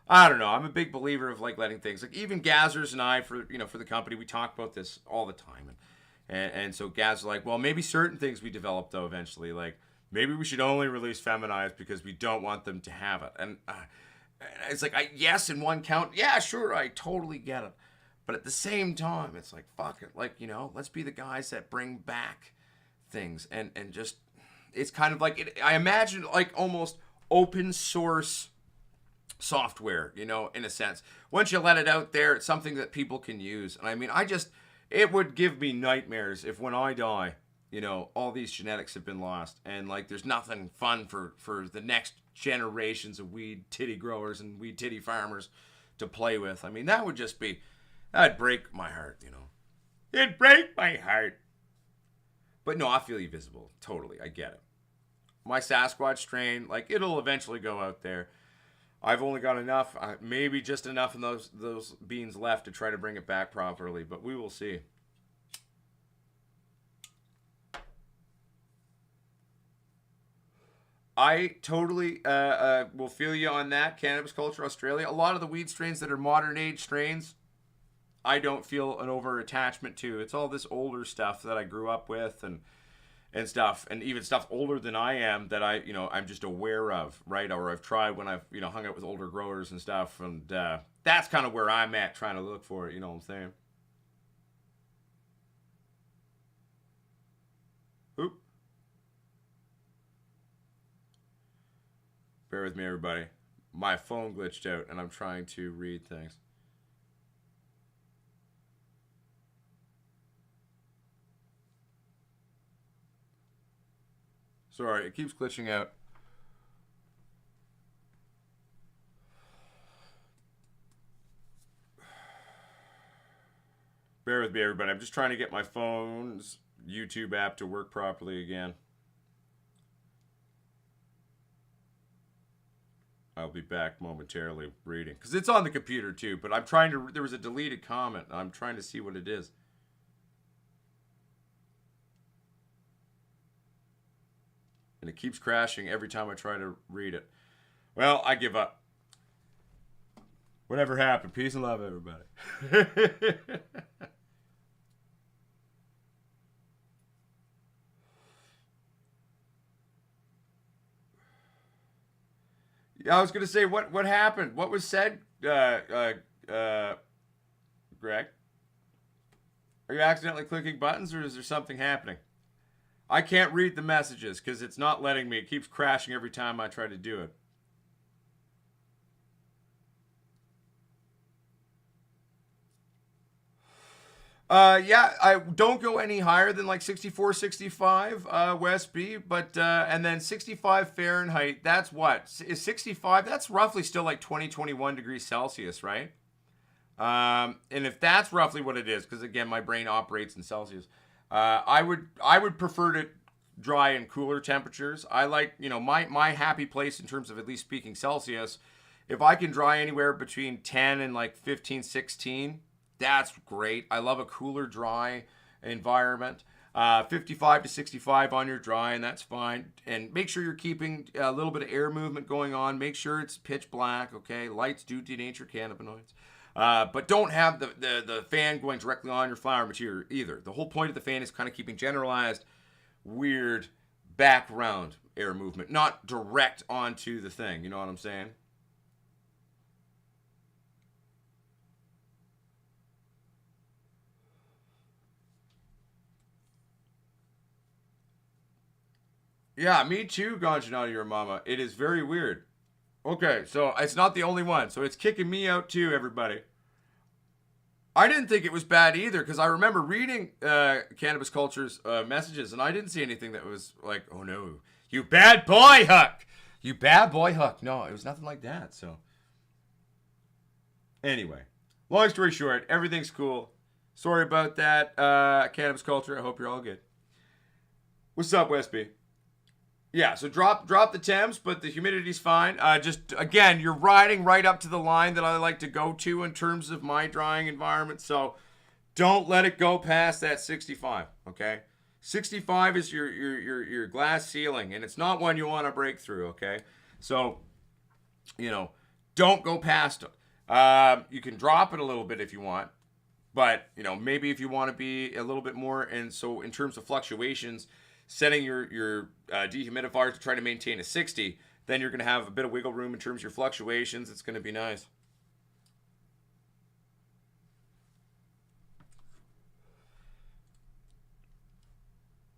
I don't know. I'm a big believer of like letting things, like even Gazzers and I, for the company, we talk about this all the time. And so Gaz are like, well, maybe certain things we develop though eventually, like maybe we should only release feminized because we don't want them to have it. And it's like, yes, in one count, yeah, sure, I totally get it. But at the same time, it's like, fuck it, like, you know, let's be the guys that bring back things and just, it's kind of like it, I imagine like almost open source software, you know, in a sense. Once you let it out there, it's something that people can use. And I mean, I just, it would give me nightmares if when I die, all these genetics have been lost, and like there's nothing fun for the next generations of weed titty growers and weed titty farmers to play with. I mean, that'd break my heart, It'd break my heart. But no, I feel you, Visible. Totally, I get it. My Sasquatch strain, like, it'll eventually go out there. I've only got enough, maybe just enough in those beans left to try to bring it back properly, but we will see. I totally will feel you on that, Cannabis Culture Australia. A lot of the weed strains that are modern age strains, I don't feel an over attachment to. It's all this older stuff that I grew up with and stuff, and even stuff older than I am that I'm just aware of, right? Or I've tried when I've, hung out with older growers and stuff, and that's kind of where I'm at trying to look for it, you know what I'm saying? Oop. Bear with me, everybody. My phone glitched out, and I'm trying to read things. Sorry, it keeps glitching out. Bear with me, everybody. I'm just trying to get my phone's YouTube app to work properly again. I'll be back momentarily reading. Because it's on the computer too, but there was a deleted comment. I'm trying to see what it is. And it keeps crashing every time I try to read it. Well, I give up. Whatever happened. Peace and love, everybody. Yeah, I was gonna say what happened. What was said, Greg? Are you accidentally clicking buttons, or is there something happening? I can't read the messages because it's not letting me. It keeps crashing every time I try to do it. Yeah, I don't go any higher than like 64, 65, West B, but, and then 65 Fahrenheit, that's what? Is 65, that's roughly still like 20, 21 degrees Celsius, right? And if that's roughly what it is, because again, my brain operates in Celsius, I would prefer to dry in cooler temperatures. I like, my happy place in terms of at least speaking Celsius, if I can dry anywhere between 10 and like 15, 16, that's great. I love a cooler, dry environment. 55 to 65 on your dry, and that's fine. And make sure you're keeping a little bit of air movement going on. Make sure it's pitch black, okay? Lights do denature cannabinoids. But don't have the fan going directly on your flower material either. The whole point of the fan is kind of keeping generalized, weird background air movement, not direct onto the thing. You know what I'm saying? Yeah, me too, Ganjanati, your mama. It is very weird. Okay, so it's not the only one. So it's kicking me out too, everybody. I didn't think it was bad either because I remember reading Cannabis Culture's messages, and I didn't see anything that was like, oh no, you bad boy, Huck. You bad boy, Huck. No, it was nothing like that. So anyway, long story short, everything's cool. Sorry about that, Cannabis Culture. I hope you're all good. What's up, Westby? Yeah, so drop the temps, but the humidity's fine. Just, again, you're riding right up to the line that I like to go to in terms of my drying environment, so don't let it go past that 65, okay? 65 is your glass ceiling, and it's not one you want to break through, okay? So, don't go past it. You can drop it a little bit if you want, but, maybe if you want to be a little bit more, and so in terms of fluctuations, setting your dehumidifiers to try to maintain a 60, then you're going to have a bit of wiggle room in terms of your fluctuations. It's going to be nice.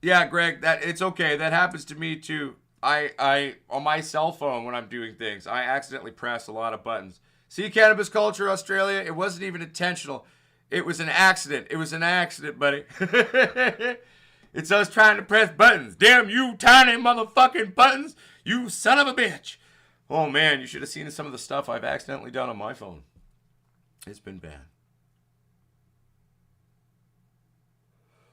Yeah, Greg, it's okay. That happens to me too. I on my cell phone when I'm doing things, I accidentally press a lot of buttons. See, Cannabis Culture Australia, it wasn't even intentional. It was an accident. It was an accident, buddy. It's us trying to press buttons. Damn you tiny motherfucking buttons. You son of a bitch. Oh, man, you should have seen some of the stuff I've accidentally done on my phone. It's been bad.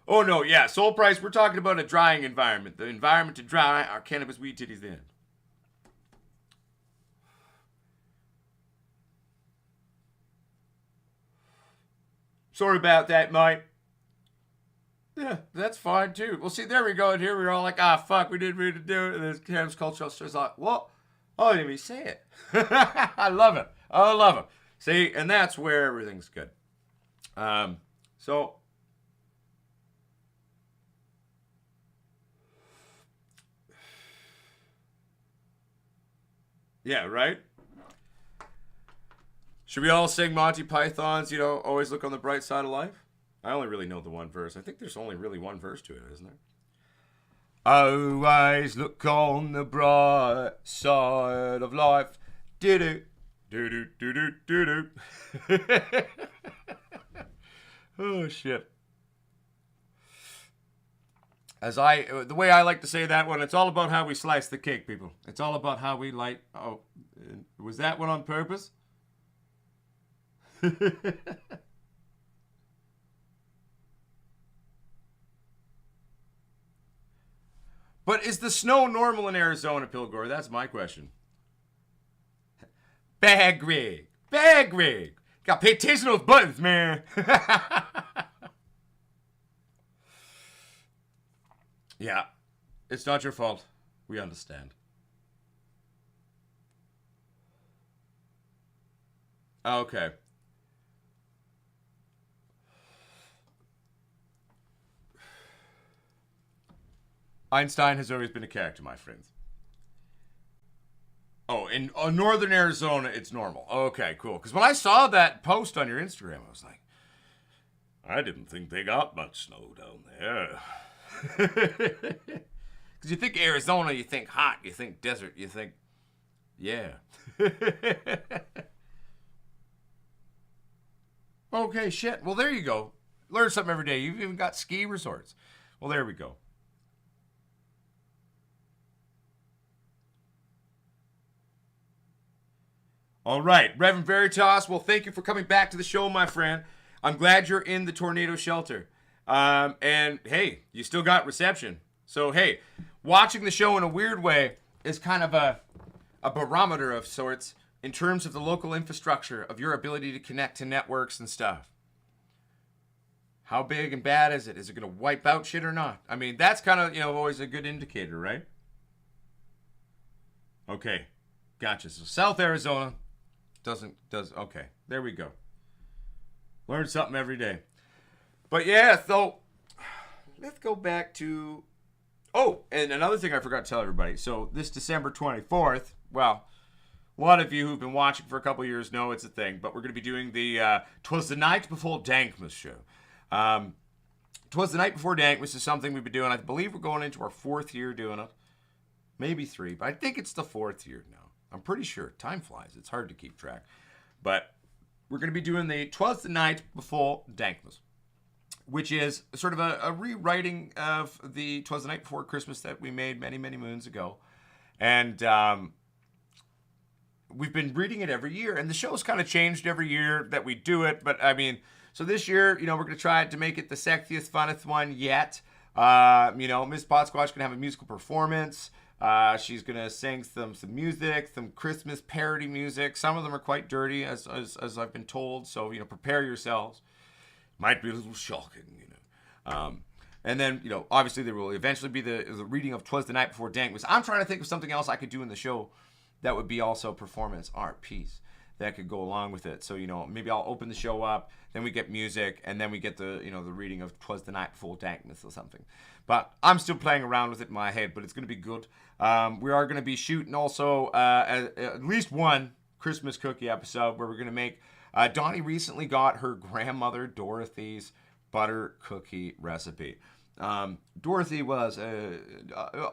Oh, no, yeah, Soul Price, we're talking about a drying environment. The environment to dry our cannabis weed titties in. Sorry about that, mate. Yeah, that's fine, too. Well, see, there we go. And here we're all like, fuck, we didn't mean to do it. And this cannabis culture is like, what? Oh, I didn't even say it. I love it. I love it. See, and that's where everything's good. So... yeah, right? Should we all sing Monty Python's, always look on the bright side of life? I only really know the one verse. I think there's only really one verse to it, isn't there? Always look on the bright side of life. Do-do, do-do, do-do, do-do. Oh, shit. The way I like to say that one, it's all about how we slice the cake, people. It's all about how we was that one on purpose? But is the snow normal in Arizona, Pilgor? That's my question. Bag rig. Got to pay attention to those buttons, man. Yeah, it's not your fault. We understand. Okay. Einstein has always been a character, my friends. Oh, in northern Arizona, it's normal. Okay, cool. Because when I saw that post on your Instagram, I was like, I didn't think they got much snow down there. Because you think Arizona, you think hot, you think desert, you think, yeah. Okay, shit. Well, there you go. Learn something every day. You've even got ski resorts. Well, there we go. All right, Reverend Veritas, well, thank you for coming back to the show, my friend. I'm glad you're in the tornado shelter. And, hey, you still got reception. So, hey, watching the show in a weird way is kind of a barometer of sorts in terms of the local infrastructure, of your ability to connect to networks and stuff. How big and bad is it? Is it going to wipe out shit or not? I mean, that's kind of, always a good indicator, right? Okay, gotcha. So, South Arizona okay, there we go. Learn something every day. But yeah, so let's go back to, and another thing I forgot to tell everybody. So this December 24th, well, a lot of you who've been watching for a couple years know it's a thing, but we're going to be doing the 'Twas the Night Before Dankmas show. 'Twas the Night Before Dankmas is something we've been doing. I believe we're going into our 4th year doing it. Maybe 3, but I think it's the 4th year now. I'm pretty sure. Time flies. It's hard to keep track. But we're going to be doing the 'Twas the Night Before Dankmas, which is sort of a rewriting of the 'Twas the Night Before Christmas that we made many, many moons ago. And we've been reading it every year. And the show's kind of changed every year that we do it. But, I mean, so this year, we're going to try to make it the sexiest, funnest one yet. Miss Potsquatch going to have a musical performance. She's going to sing some music, some Christmas parody music. Some of them are quite dirty, as I've been told. So, prepare yourselves. Might be a little shocking, and then, obviously there will eventually be the reading of 'Twas the Night Before Dankmas. I'm trying to think of something else I could do in the show that would be also a performance art piece that could go along with it. So, maybe I'll open the show up, then we get music, and then we get the, the reading of 'Twas the Night Before Dankmas or something. But I'm still playing around with it in my head, but it's going to be good. We are going to be shooting also at least one Christmas cookie episode where we're going to make... Donnie recently got her grandmother Dorothy's butter cookie recipe. Dorothy was a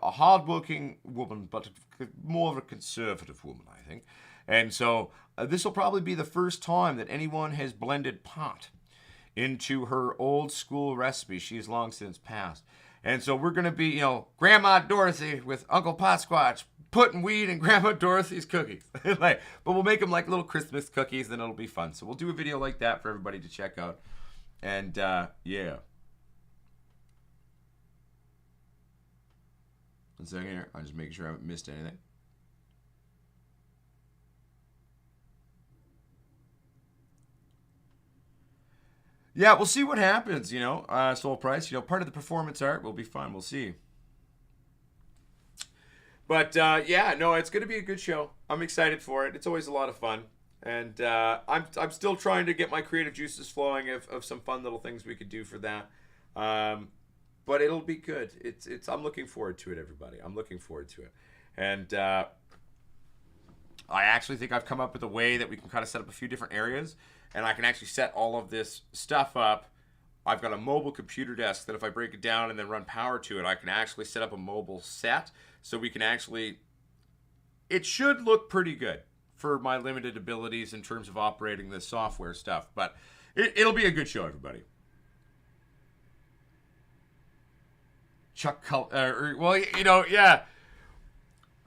hard-working woman, but more of a conservative woman, I think. And so this will probably be the first time that anyone has blended pot into her old school recipe. She's long since passed. And so we're going to be, you know, Grandma Dorothy with Uncle Potsquatch putting weed in Grandma Dorothy's cookies. But we'll make them like little Christmas cookies, and it'll be fun. So we'll do a video like that for everybody to check out. And, yeah. One second here. I'm just making sure I haven't missed anything. Yeah, we'll see what happens, you know. Soul Price, you know, part of the performance art will be fun. We'll see. But, yeah, no, it's going to be a good show. I'm excited for it. It's always a lot of fun. And I'm still trying to get my creative juices flowing of some fun little things we could do for that. But it'll be good. I'm looking forward to it, everybody. I'm looking forward to it. And I actually think I've come up with a way that we can kind of set up a few different areas. And I can actually set all of this stuff up. I've got a mobile computer desk that if I break it down and then run power to it, I can actually set up a mobile set. So we can actually... It should look pretty good for my limited abilities in terms of operating this software stuff. But it'll be a good show, everybody. Well, you know, yeah.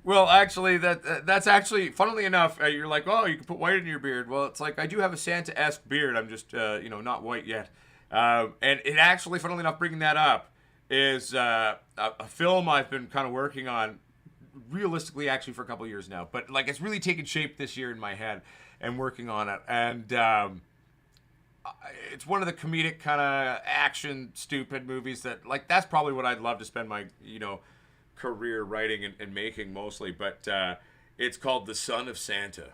Well, actually, that's actually, funnily enough, you're like, oh, you can put white in your beard. Well, it's like, I do have a Santa-esque beard. I'm just, you know, not white yet. And it actually, funnily enough, bringing that up, is a film I've been kind of working on, realistically, actually, for a couple of years now. But, like, it's really taken shape this year in my head and working on it. And it's one of the comedic kind of action, stupid movies that, like, that's probably what I'd love to spend my, you know, career writing and making mostly, but it's called The Son of Santa,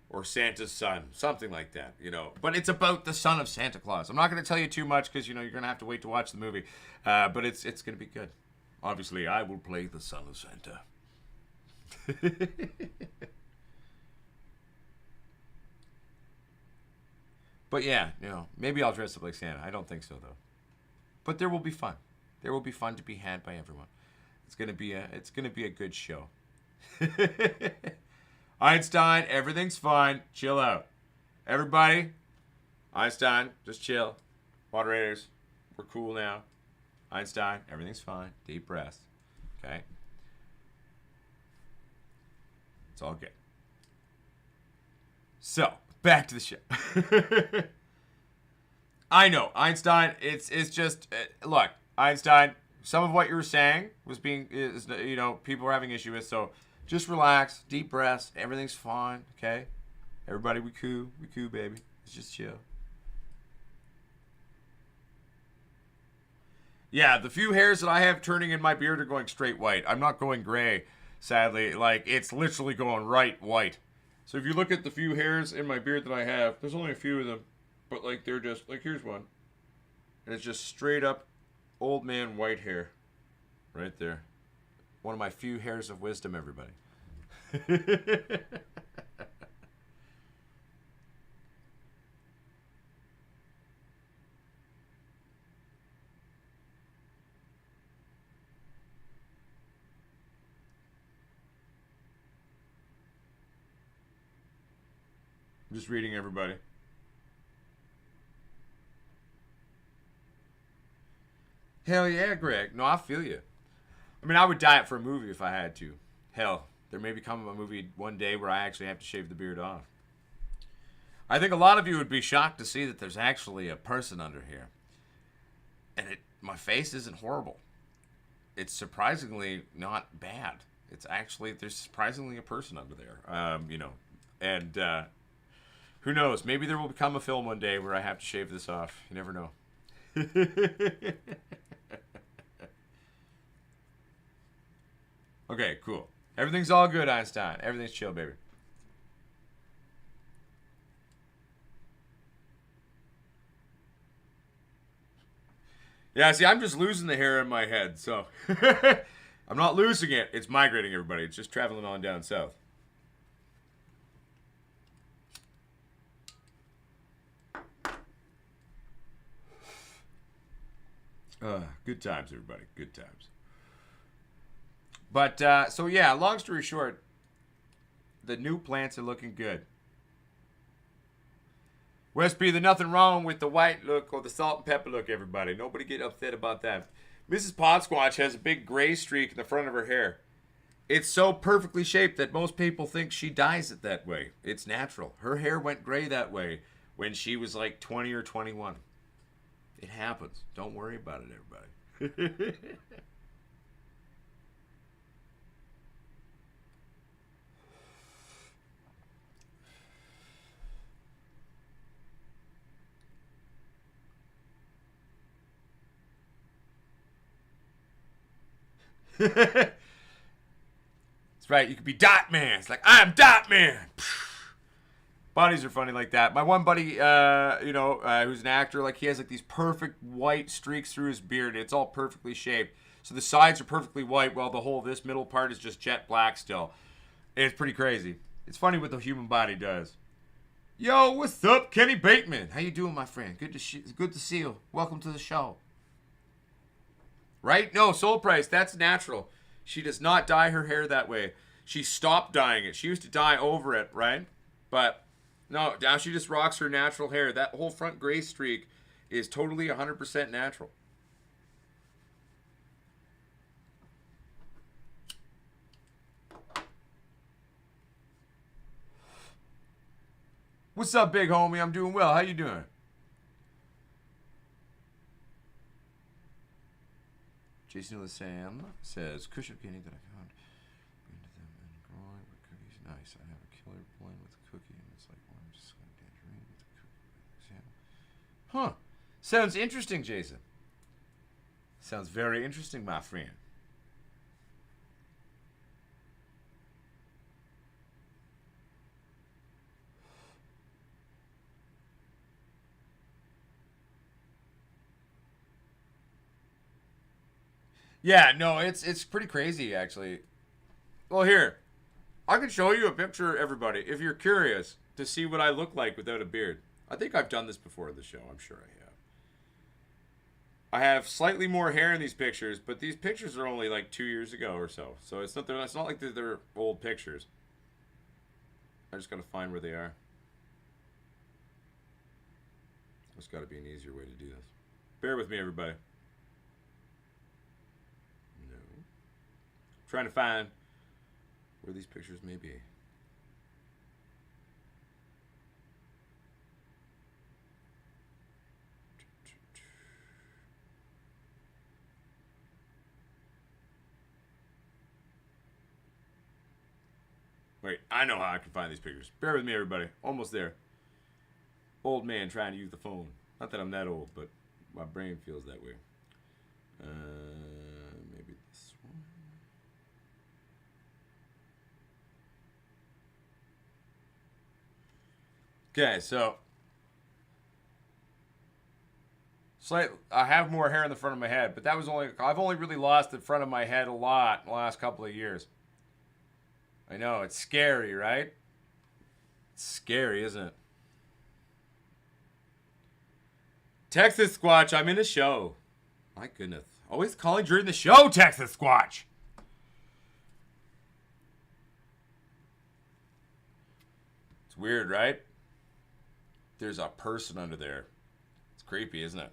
or Santa's Son, something like that, you know. But it's about the son of Santa Claus. I'm not going to tell you too much because, you know, you're going to have to wait to watch the movie, but it's going to be good. Obviously, I will play the son of Santa. But yeah, you know, maybe I'll dress up like Santa. I don't think so though. But there will be fun. There will be fun to be had by everyone. It's gonna be a good show. Einstein, everything's fine. Chill out. Everybody, Einstein, just chill. Moderators, we're cool now. Einstein, everything's fine. Deep breath. Okay? It's all good. So, back to the show. I know, Einstein, it's just, look, Einstein, some of what you were saying is, you know, people were having issue with, so just relax, deep breaths, everything's fine, okay? Everybody, we cool, baby. Let's just chill. Yeah, the few hairs that I have turning in my beard are going straight white. I'm not going gray, sadly. Like, it's literally going right white. So if you look at the few hairs in my beard that I have, there's only a few of them, but, like, they're just, like, here's one. And it's just straight up old man white hair. Right there. One of my few hairs of wisdom, everybody. I'm just reading everybody. Hell yeah, Greg. No, I feel you. I mean, I would diet for a movie if I had to. Hell, there may become a movie one day where I actually have to shave the beard off. I think a lot of you would be shocked to see that there's actually a person under here. And my face isn't horrible. It's surprisingly not bad. It's actually, there's surprisingly a person under there. You know, and who knows? Maybe there will become a film one day where I have to shave this off. You never know. Okay, cool. Everything's all good, Einstein. Everything's chill, baby. Yeah, see, I'm just losing the hair in my head, so... I'm not losing it. It's migrating, everybody. It's just traveling on down south. Good times, everybody. Good times. But, so yeah, long story short, the new plants are looking good. West B, there's nothing wrong with the white look or the salt and pepper look, everybody. Nobody get upset about that. Mrs. Potsquatch has a big gray streak in the front of her hair. It's so perfectly shaped that most people think she dyes it that way. It's natural. Her hair went gray that way when she was like 20 or 21. It happens. Don't worry about it, everybody. That's right. You could be Dot Man. It's like, I'm Dot Man. Bodies are funny like that. My one buddy, who's an actor, like he has like these perfect white streaks through his beard. It's all perfectly shaped. So the sides are perfectly white while this middle part is just jet black still. It's pretty crazy. It's funny what the human body does. Yo, what's up, Kenny Bateman? How you doing, my friend? Good to see you. Welcome to the show. Right? No, Soul Price, that's natural. She does not dye her hair that way. She stopped dyeing it. She used to dye over it, right? But no, now she just rocks her natural hair. That whole front gray streak is totally 100% natural. What's up, big homie? I'm doing well. How you doing? Jason the Sam says, cushion candy that I found into them and growing with cookies. Nice. I have a killer blend with a cookie, and it's like orange tangerine with a cookie. Huh. Sounds interesting, Jason. Sounds very interesting, my friend. Yeah, no, it's pretty crazy, actually. Well, here, I can show you a picture, everybody, if you're curious to see what I look like without a beard. I think I've done this before in the show. I'm sure I have. I have slightly more hair in these pictures, but these pictures are only like 2 years ago or so. So it's not like they're old pictures. I just got to find where they are. There's got to be an easier way to do this. Bear with me, everybody. Trying to find where these pictures may be. Wait, I know how I can find these pictures. Bear with me, everybody. Almost there. Old man trying to use the phone. Not that I'm that old, but my brain feels that way. Maybe this one. Okay, so I have more hair in the front of my head, but I've only really lost the front of my head a lot in the last couple of years. I know, it's scary, right? It's scary, isn't it? Texas Squatch, I'm in a show. My goodness. Always calling during the show, Texas Squatch. It's weird, right? There's a person under there. It's creepy, isn't it?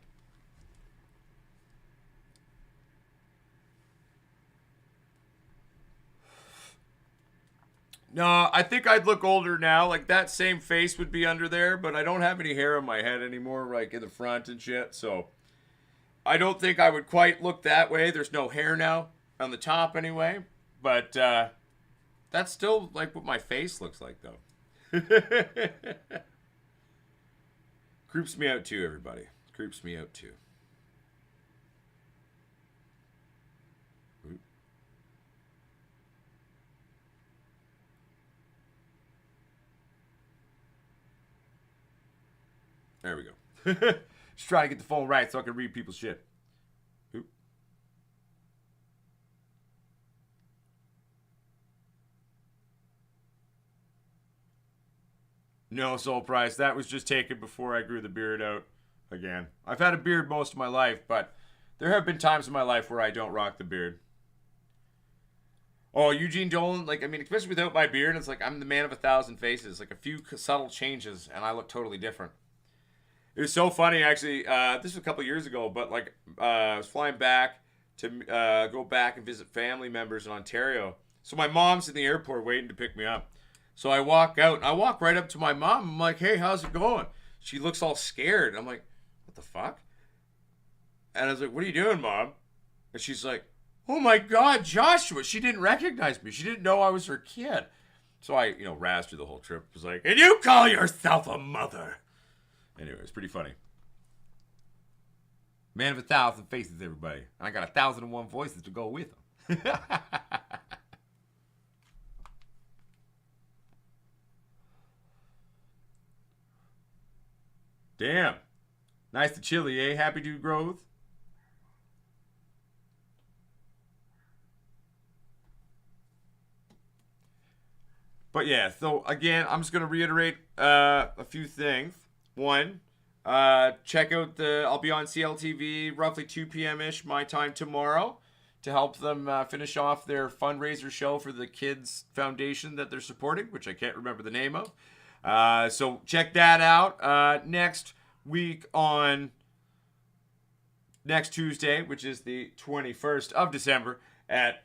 No, I think I'd look older now. Like, that same face would be under there, but I don't have any hair on my head anymore, like in the front and shit, so I don't think I would quite look that way. There's no hair now on the top anyway, but that's still like what my face looks like, though. Creeps me out too, everybody. Creeps me out too. Oop. There we go. Just trying to get the phone right so I can read people's shit. Oop. No, Soul Price. That was just taken before I grew the beard out again. I've had a beard most of my life, but there have been times in my life where I don't rock the beard. Oh, Eugene Dolan, like, I mean, especially without my beard, it's like I'm the man of 1,000 faces. Like, a few subtle changes, and I look totally different. It was so funny, actually. This was a couple years ago, but like I was flying back to go back and visit family members in Ontario. So my mom's in the airport waiting to pick me up. So I walk out and I walk right up to my mom. I'm like, "Hey, how's it going?" She looks all scared. I'm like, "What the fuck?" And I was like, "What are you doing, Mom?" And she's like, "Oh my God, Joshua!" She didn't recognize me. She didn't know I was her kid. So I, razzed her the whole trip. I was like, "And you call yourself a mother?" Anyway, it's pretty funny. Man of 1,000 faces, everybody. And I got 1,001 voices to go with them. Damn. Nice to chilly, eh? Happy to growth. But yeah, so again, I'm just going to reiterate a few things. One, check out I'll be on CLTV roughly 2 p.m. ish my time tomorrow to help them finish off their fundraiser show for the kids foundation that they're supporting, which I can't remember the name of. So check that out. Next week on next Tuesday, which is the 21st of December at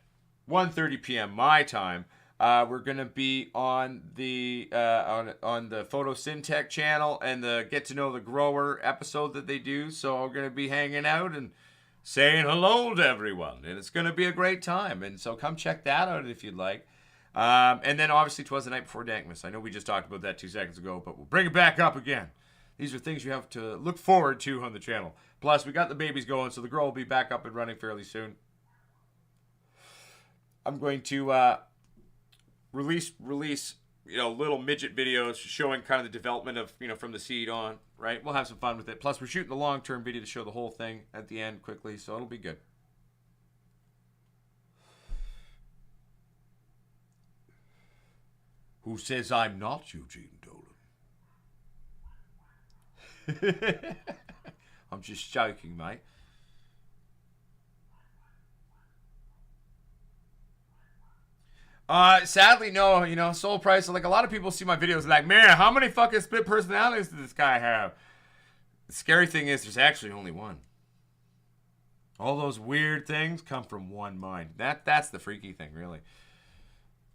1:30 p.m. my time. We're gonna be on the Photosyntech channel and the Get to Know the Grower episode that they do. So we're gonna be hanging out and saying hello to everyone, and it's gonna be a great time. And so come check that out if you'd like. And then obviously 'Twas the Night Before Dankmas. I know we just talked about that 2 seconds ago, but we'll bring it back up again. These are things you have to look forward to on the channel. Plus, we got the babies going, so the grow will be back up and running fairly soon. I'm going to release little midget videos showing kind of the development of from the seed on, right? We'll have some fun with it. Plus we're shooting the long-term video to show the whole thing at the end quickly, so it'll be good. Who says I'm not Eugene Dolan? I'm just joking, mate. Sadly, no. Soul Price, like a lot of people see my videos like, man, how many fucking split personalities does this guy have? The scary thing is there's actually only one. All those weird things come from one mind. That's the freaky thing, really.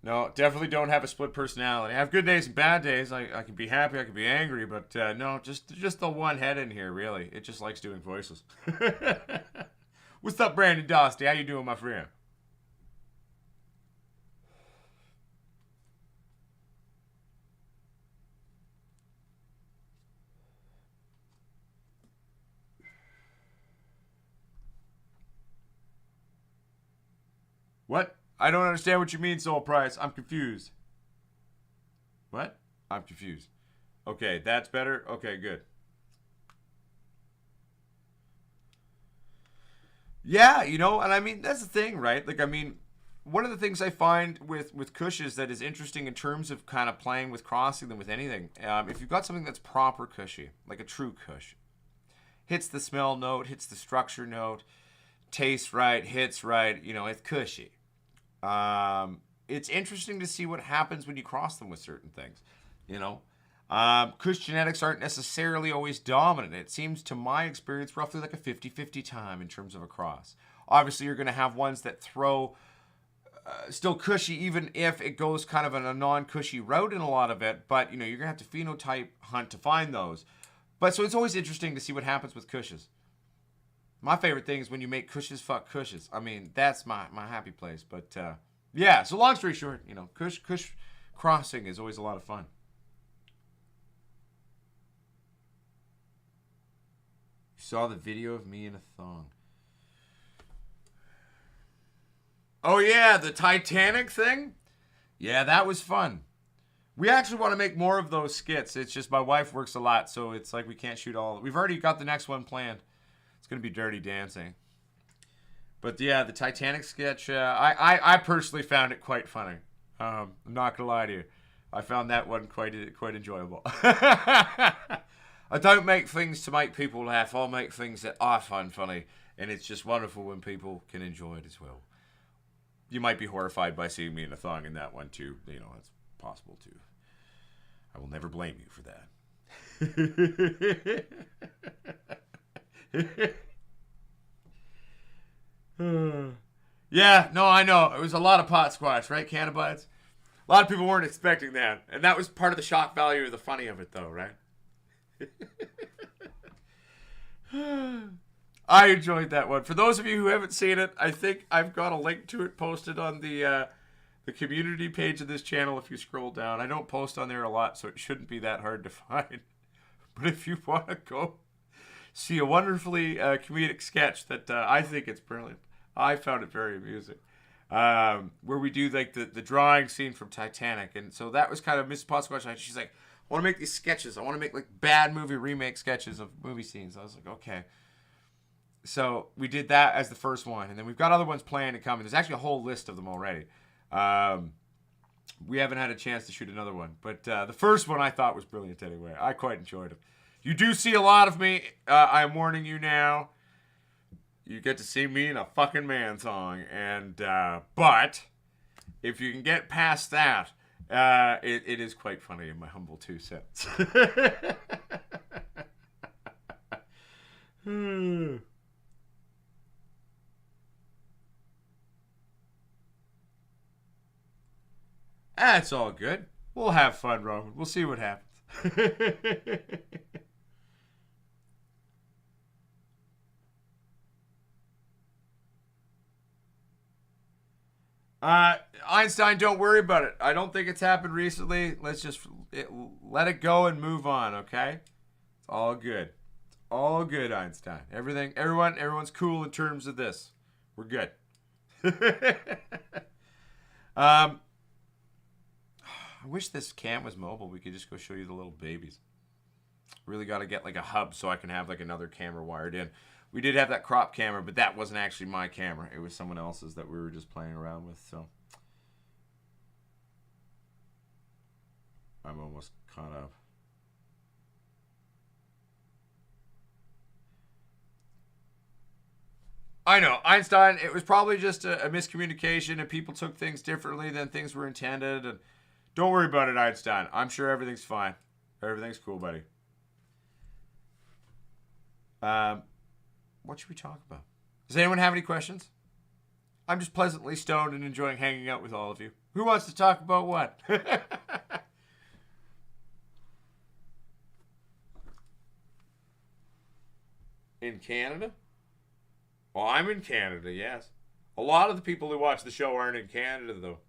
No, definitely don't have a split personality. I have good days and bad days. I can be happy, I can be angry, but no, just the one head in here, really. It just likes doing voices. What's up, Brandon Dosty? How you doing, my friend? What? I don't understand what you mean, Soul Price. I'm confused. What? I'm confused. Okay, that's better. Okay, good. Yeah, and I mean that's the thing, right? Like, I mean, one of the things I find with cushes that is interesting in terms of kind of playing with crossing them with anything, if you've got something that's proper cushy, like a true cush, hits the smell note, hits the structure note, tastes right, hits right, it's cushy. It's interesting to see what happens when you cross them with certain things, you know. Kush genetics aren't necessarily always dominant. It seems, to my experience, roughly like a 50-50 time in terms of a cross. Obviously, you're going to have ones that throw still cushy, even if it goes kind of in a non-cushy route in a lot of it. But, you're going to have to phenotype hunt to find those. But so it's always interesting to see what happens with cushes. My favorite thing is when you make cushes fuck cushes. I mean, that's my happy place. But, yeah, so long story short, kush crossing is always a lot of fun. Saw the video of me in a thong. Oh yeah, the Titanic thing? Yeah, that was fun. We actually want to make more of those skits. It's just my wife works a lot, so it's like we can't shoot all. We've already got the next one planned. It's going to be Dirty Dancing. But yeah, the Titanic sketch, I personally found it quite funny. I'm not going to lie to you. I found that one quite enjoyable. I don't make things to make people laugh. I'll make things that I find funny. And it's just wonderful when people can enjoy it as well. You might be horrified by seeing me in a thong in that one too. It's possible too. I will never blame you for Yeah, no, I know. It was a lot of pot squash, right, Cannabis? A lot of people weren't expecting that. And that was part of the shock value of the funny of it, though, right? I enjoyed that one. For those of you who haven't seen it, I think I've got a link to it posted on the community page of this channel if you scroll down. I don't post on there a lot, so it shouldn't be that hard to find. But if you want to go see a wonderfully comedic sketch that I think it's brilliant. I found it very amusing. Where we do like the drawing scene from Titanic. And so that was kind of Mrs. Potsquatch. She's like, I want to make these sketches. I want to make like bad movie remake sketches of movie scenes. I was like, okay. So we did that as the first one. And then we've got other ones planned to come. There's actually a whole list of them already. We haven't had a chance to shoot another one. But the first one I thought was brilliant anyway. I quite enjoyed it. You do see a lot of me. I'm warning you now. You get to see me in a fucking man song. And but if you can get past that, it is quite funny in my humble 2 cents. That's all good. We'll have fun, Roman. We'll see what happens. Einstein, don't worry about it. I don't think it's happened recently. Let's just let it go and move on, okay? It's all good. It's all good, Einstein. Everyone's cool in terms of this. We're good. I wish this cam was mobile. We could just go show you the little babies. Really got to get like a hub so I can have like another camera wired in. We did have that crop camera, but that wasn't actually my camera. It was someone else's that we were just playing around with. So I'm almost caught up. I know, Einstein, it was probably just a miscommunication and people took things differently than things were intended. And don't worry about it, Einstein. I'm sure everything's fine. Everything's cool, buddy. What should we talk about? Does anyone have any questions? I'm just pleasantly stoned and enjoying hanging out with all of you. Who wants to talk about what? In Canada? Well, I'm in Canada, yes. A lot of the people who watch the show aren't in Canada, though.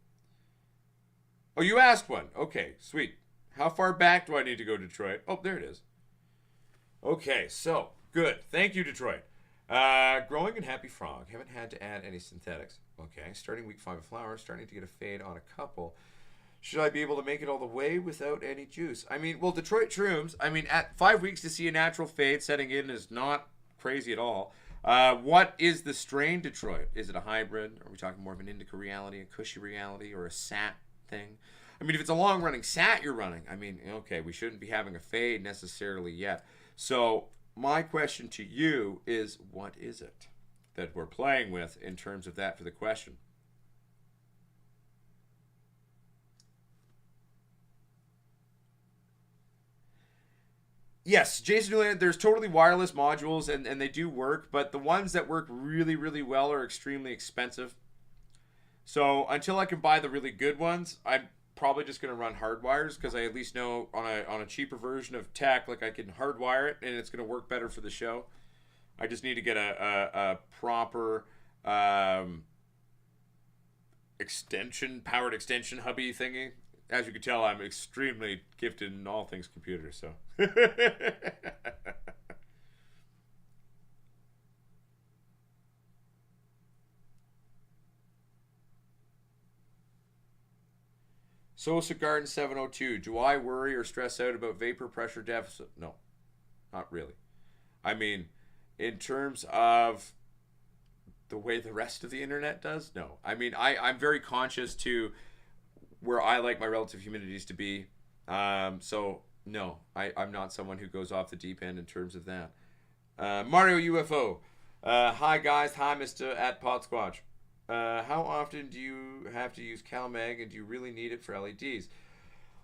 Oh, you asked one. Okay, sweet. How far back do I need to go, Detroit? Oh, there it is. Okay, so, good. Thank you, Detroit. Growing in Happy Frog. Haven't had to add any synthetics. Okay, starting week 5 of flowers. Starting to get a fade on a couple. Should I be able to make it all the way without any juice? I mean, well, Detroit Shrooms, I mean, at 5 weeks to see a natural fade setting in is not crazy at all. What is the strain, Detroit? Is it a hybrid? Are we talking more of an indica reality, a cushy reality, or a sat thing? I mean, if it's a long-running sat you're running, I mean, okay, we shouldn't be having a fade necessarily yet. So my question to you is, what is it that we're playing with in terms of that for the question? Yes, Jason Julian, there's totally wireless modules and they do work, but the ones that work really, really well are extremely expensive. So until I can buy the really good ones, I'm probably just going to run hardwires because I at least know on a cheaper version of tech, like I can hardwire it and it's going to work better for the show. I just need to get a proper powered extension hubby thingy. As you can tell, I'm extremely gifted in all things computer, so. Sosa Garden 702. Do I worry or stress out about vapor pressure deficit? No, not really. I mean, in terms of the way the rest of the internet does, no. I mean, I'm very conscious to where I like my relative humidities to be. So, no, I'm not someone who goes off the deep end in terms of that. Mario UFO. Hi, guys. Hi, Mr. at Potsquatch. How often do you have to use CalMag and do you really need it for LEDs?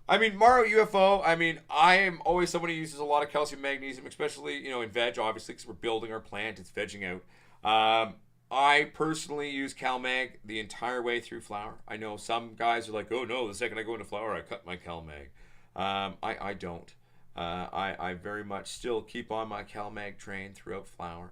I mean, Mario UFO, I mean, I am always someone who uses a lot of calcium magnesium, especially, in veg, obviously, because we're building our plant, it's vegging out. I personally use CalMag the entire way through flower. I know some guys are like, oh no, the second I go into flower, I cut my CalMag. I don't. I very much still keep on my CalMag train throughout flower.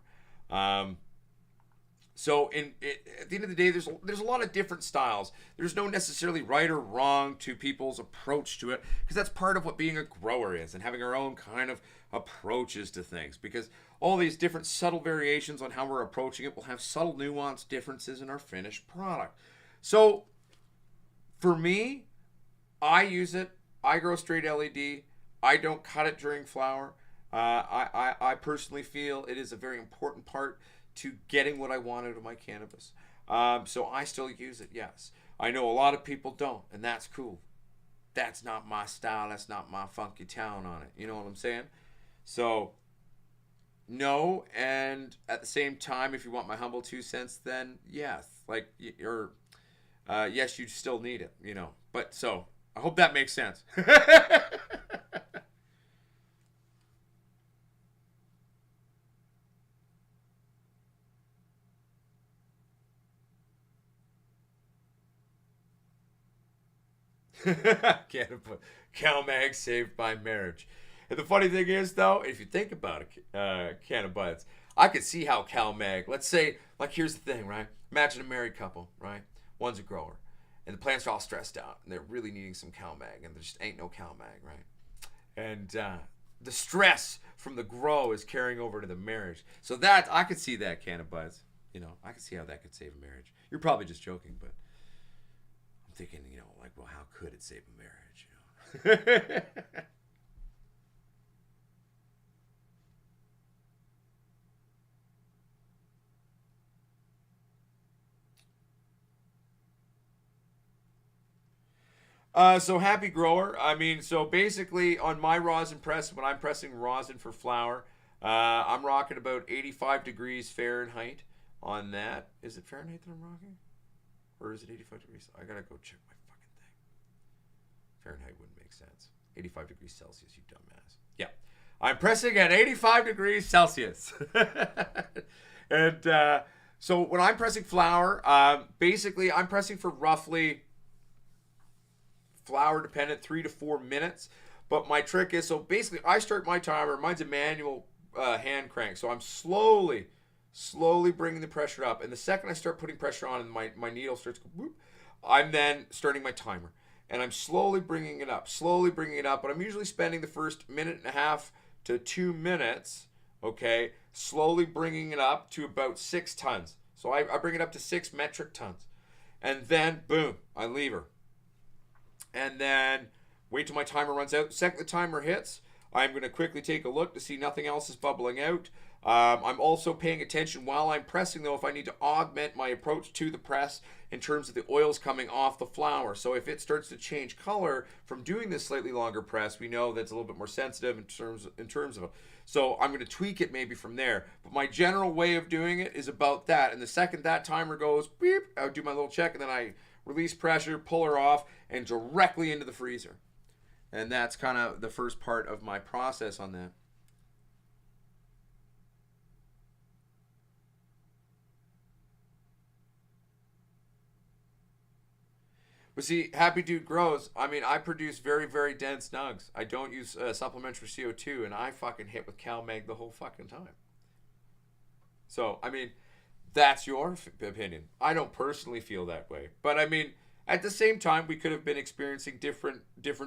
So at the end of the day, there's a lot of different styles. There's no necessarily right or wrong to people's approach to it, because that's part of what being a grower is, and having our own kind of approaches to things. Because all these different subtle variations on how we're approaching it will have subtle nuance differences in our finished product. So for me, I use it. I grow straight LED. I don't cut it during flower. I personally feel it is a very important part to getting what I want out of my cannabis. So I still use it, yes. I know a lot of people don't, and that's cool. That's not my style. That's not my funky town on it. You know what I'm saying? So, no, and at the same time, if you want my humble 2 cents, then yes. Yes, you still need it, But so, I hope that makes sense. CalMag saved by marriage. And the funny thing is, though, if you think about it, cannabis, I could see how CalMag, let's say, here's the thing, right? Imagine a married couple, right? One's a grower, and the plants are all stressed out, and they're really needing some CalMag, and there just ain't no CalMag, right? And the stress from the grow is carrying over to the marriage. So that, I could see that, cannabis. I could see how that could save a marriage. You're probably just joking, but I'm thinking, well, how could it save a marriage? So happy grower. I mean, so basically on my rosin press, when I'm pressing rosin for flower, I'm rocking about 85 degrees Fahrenheit on that. Is it Fahrenheit that I'm rocking? Or is it 85 degrees? I gotta go check my fucking thing. Fahrenheit wouldn't make sense. 85 degrees Celsius, you dumbass. Yeah. I'm pressing at 85 degrees Celsius. And so when I'm pressing flower, basically I'm pressing for roughly, flower dependent, 3 to 4 minutes. But my trick is, so basically I start my timer. Mine's a manual hand crank. So I'm slowly bringing the pressure up. And the second I start putting pressure on and my needle starts to whoop, I'm then starting my timer. And I'm slowly bringing it up. But I'm usually spending the first minute and a half to 2 minutes, okay, slowly bringing it up to about 6 tons. So I bring it up to 6 metric tons. And then, boom, I leave her. And then wait till my timer runs out. The second the timer hits, I'm going to quickly take a look to see nothing else is bubbling out. I'm also paying attention while I'm pressing, though, if I need to augment my approach to the press in terms of the oils coming off the flower. So if it starts to change color from doing this slightly longer press, we know that's a little bit more sensitive in terms of it. So I'm going to tweak it maybe from there. But my general way of doing it is about that. And the second that timer goes, beep, I'll do my little check, and then I release pressure, pull her off, and directly into the freezer. And that's kind of the first part of my process on that. But see, Happy Dude Grows, I mean, I produce very, very dense nugs. I don't use supplementary CO2, and I fucking hit with CalMag the whole fucking time. So, I mean, that's your opinion. I don't personally feel that way. But, I mean, at the same time, we could have been experiencing different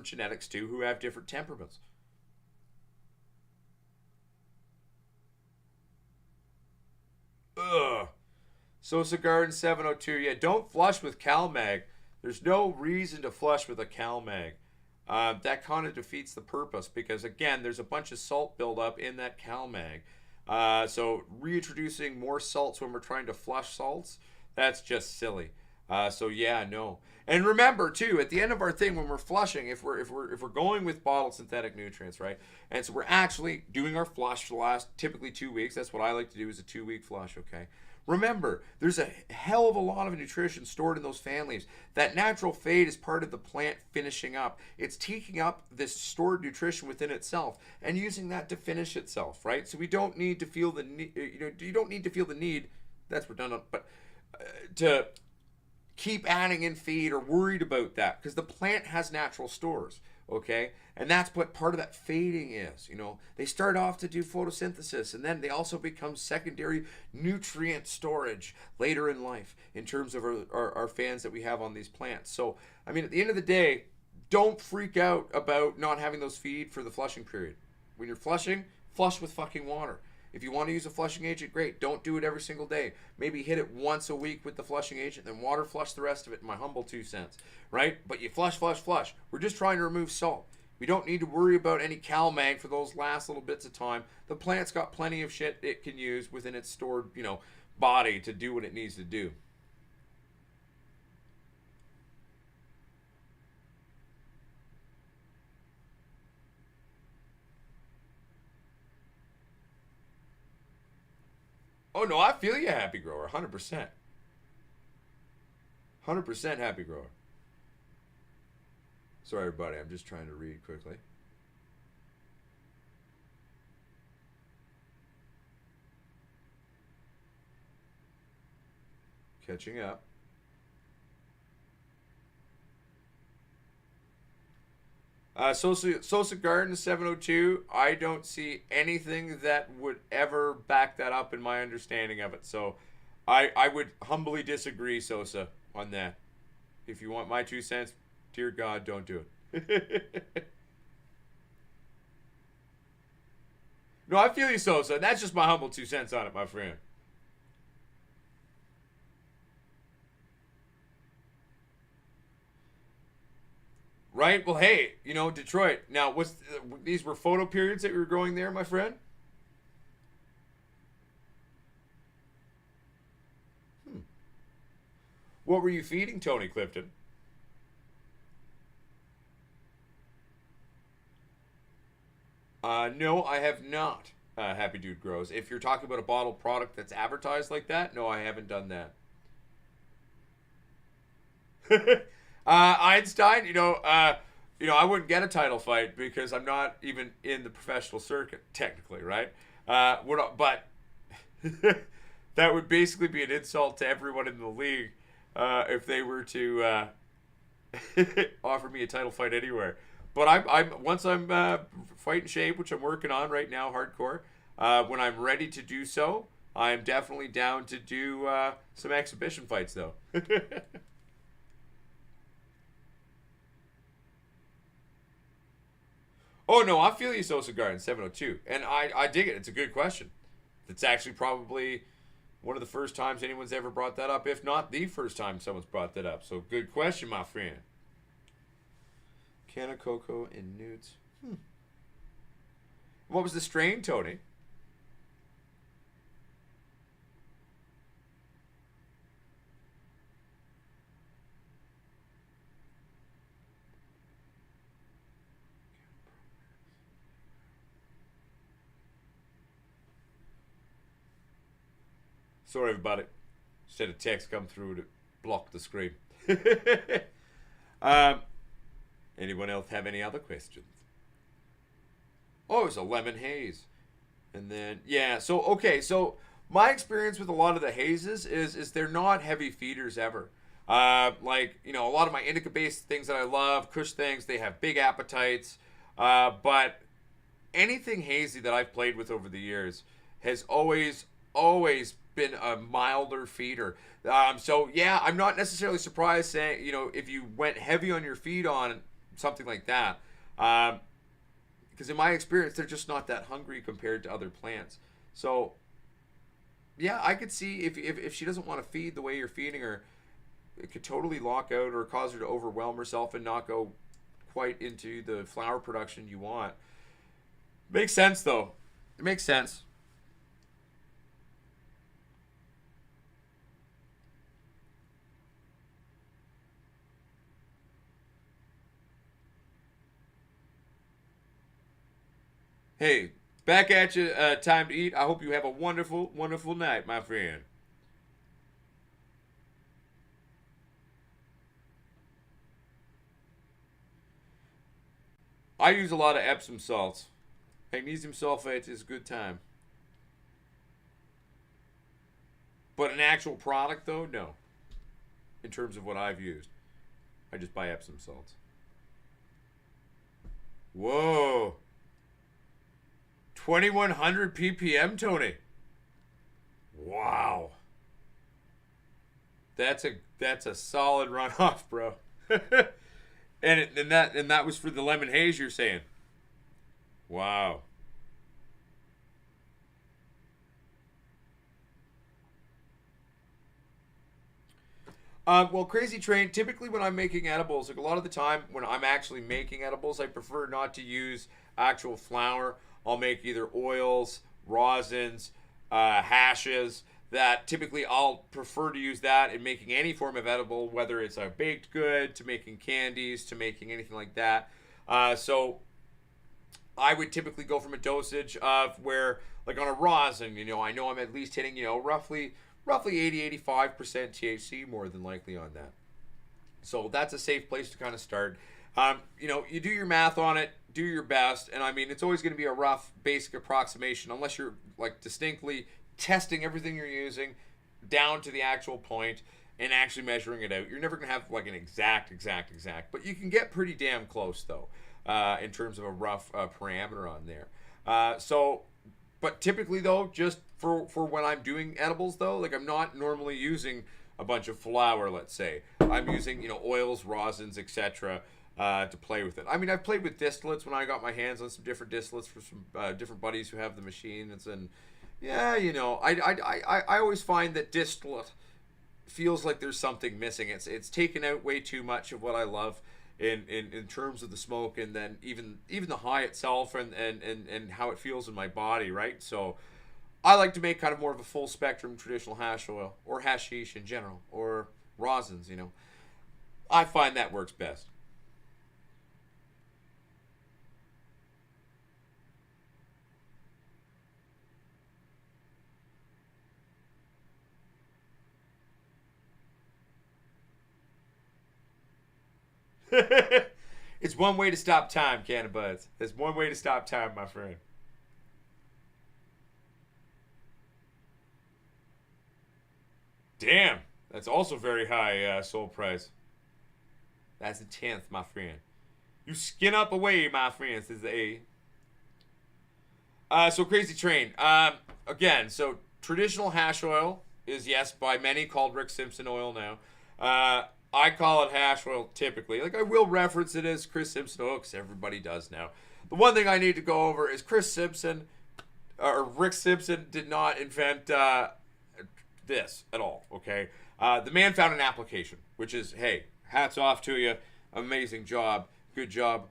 genetics, too, who have different temperaments. Ugh. Sosa Garden 702. Yeah, don't flush with CalMag. There's no reason to flush with a CalMag. That kind of defeats the purpose because, again, there's a bunch of salt buildup in that CalMag. So reintroducing more salts when we're trying to flush salts, that's just silly. So yeah, no. And remember too, at the end of our thing when we're flushing, if we're going with bottled synthetic nutrients, right? And so we're actually doing our flush for the last typically 2 weeks. That's what I like to do is a 2-week flush, okay? Remember, there's a hell of a lot of nutrition stored in those fan leaves. That natural fade is part of the plant finishing up. It's taking up this stored nutrition within itself and using that to finish itself, right? So we don't need to feel the need, you don't need to feel the need, that's redundant, but to keep adding in feed or worried about that because the plant has natural stores, okay? And that's what part of that fading is. They start off to do photosynthesis and then they also become secondary nutrient storage later in life in terms of our fans that we have on these plants. So I mean, at the end of the day, don't freak out about not having those feed for the flushing period. When you're flushing, flush with fucking water. If you want to use a flushing agent, great. Don't do it every single day. Maybe hit it once a week with the flushing agent, then water flush the rest of it, in my humble 2 cents, right? But you flush, flush, flush. We're just trying to remove salt. We don't need to worry about any CalMag for those last little bits of time. The plant's got plenty of shit it can use within its stored, body to do what it needs to do. Oh no, I feel you, happy grower, 100%. 100% happy grower. Sorry, everybody, I'm just trying to read quickly. Catching up. Sosa Garden 702. I don't see anything that would ever back that up in my understanding of it. So I would humbly disagree, Sosa, on that. If you want my 2 cents, dear God, don't do it. No, I feel you, Sosa. That's just my humble 2 cents on it, my friend. Right? Well, hey, Detroit. Now, these were photo periods that you were growing there, my friend? Hmm. What were you feeding Tony Clifton? No, I have not. Happy Dude Grows. If you're talking about a bottled product that's advertised like that, no, I haven't done that. Einstein, I wouldn't get a title fight because I'm not even in the professional circuit, technically, right? But that would basically be an insult to everyone in the league if they were to offer me a title fight anywhere. But once I'm fighting shape, which I'm working on right now, hardcore. When I'm ready to do so, I'm definitely down to do some exhibition fights, though. Oh no, I feel you, Sosa Garden 702, and I dig it. It's a good question. It's actually probably one of the first times anyone's ever brought that up, if not the first time someone's brought that up. So good question, my friend. Can of cocoa and newts. What was the strain, Tony? Sorry, everybody. Just had a text come through to block the screen. um, Anyone else have any other questions? Oh, it's a lemon haze. And then, yeah, so, okay, so my experience with a lot of the hazes is they're not heavy feeders ever. A lot of my indica-based things that I love, Kush things, they have big appetites. But anything hazy that I've played with over the years has always been a milder feeder. So yeah, I'm not necessarily surprised saying, if you went heavy on your feed on something like that, because in my experience, they're just not that hungry compared to other plants. So yeah, I could see if she doesn't want to feed the way you're feeding her, it could totally lock out or cause her to overwhelm herself and not go quite into the flower production you want. Makes sense though. It makes sense. Hey, back at you. Time to eat. I hope you have a wonderful, wonderful night, my friend. I use a lot of Epsom salts. Magnesium sulfate is a good time. But an actual product, though, no. In terms of what I've used, I just buy Epsom salts. Whoa. 2100 ppm, Tony. Wow. That's a solid runoff, bro. and that was for the lemon haze, you're saying? Wow. Well, Crazy Train, typically when I'm making edibles, like a lot of the time when I'm actually making edibles, I prefer not to use actual flour. I'll make either oils, rosins, hashes. That typically I'll prefer to use that in making any form of edible, whether it's a baked good, to making candies, to making anything like that. So I would typically go from a dosage of where, like on a rosin, I know I'm at least hitting, roughly 80-85% THC more than likely on that. So that's a safe place to kind of start. You do your math on it, do your best, and I mean, it's always going to be a rough, basic approximation unless you're like distinctly testing everything you're using down to the actual point and actually measuring it out. You're never going to have like an exact, but you can get pretty damn close though, in terms of a rough parameter on there. But typically though, just for when I'm doing edibles though, like I'm not normally using a bunch of flour, let's say. I'm using, oils, rosins, etc. To play with it. I mean, I've played with distillates when I got my hands on some different distillates for some different buddies who have the machine. I always find that distillate feels like there's something missing. It's taken out way too much of what I love in terms of the smoke, and then even the high itself and how it feels in my body, right? So I like to make kind of more of a full spectrum traditional hash oil or hashish in general or rosins, I find that works best. It's one way to stop time, Cannabuds. There's one way to stop time, my friend. Damn, that's also very high sold price. That's a tenth, my friend. You skin up away, my friend, says the A. So Crazy Train. Again, so traditional hash oil is, yes, by many called Rick Simpson oil now. I call it hash oil typically. Like, I will reference it as Chris Simpson oil because everybody does now. The one thing I need to go over is Chris Simpson, or Rick Simpson, did not invent this at all, okay? The man found an application, which is, hey, hats off to you. Amazing job. Good job,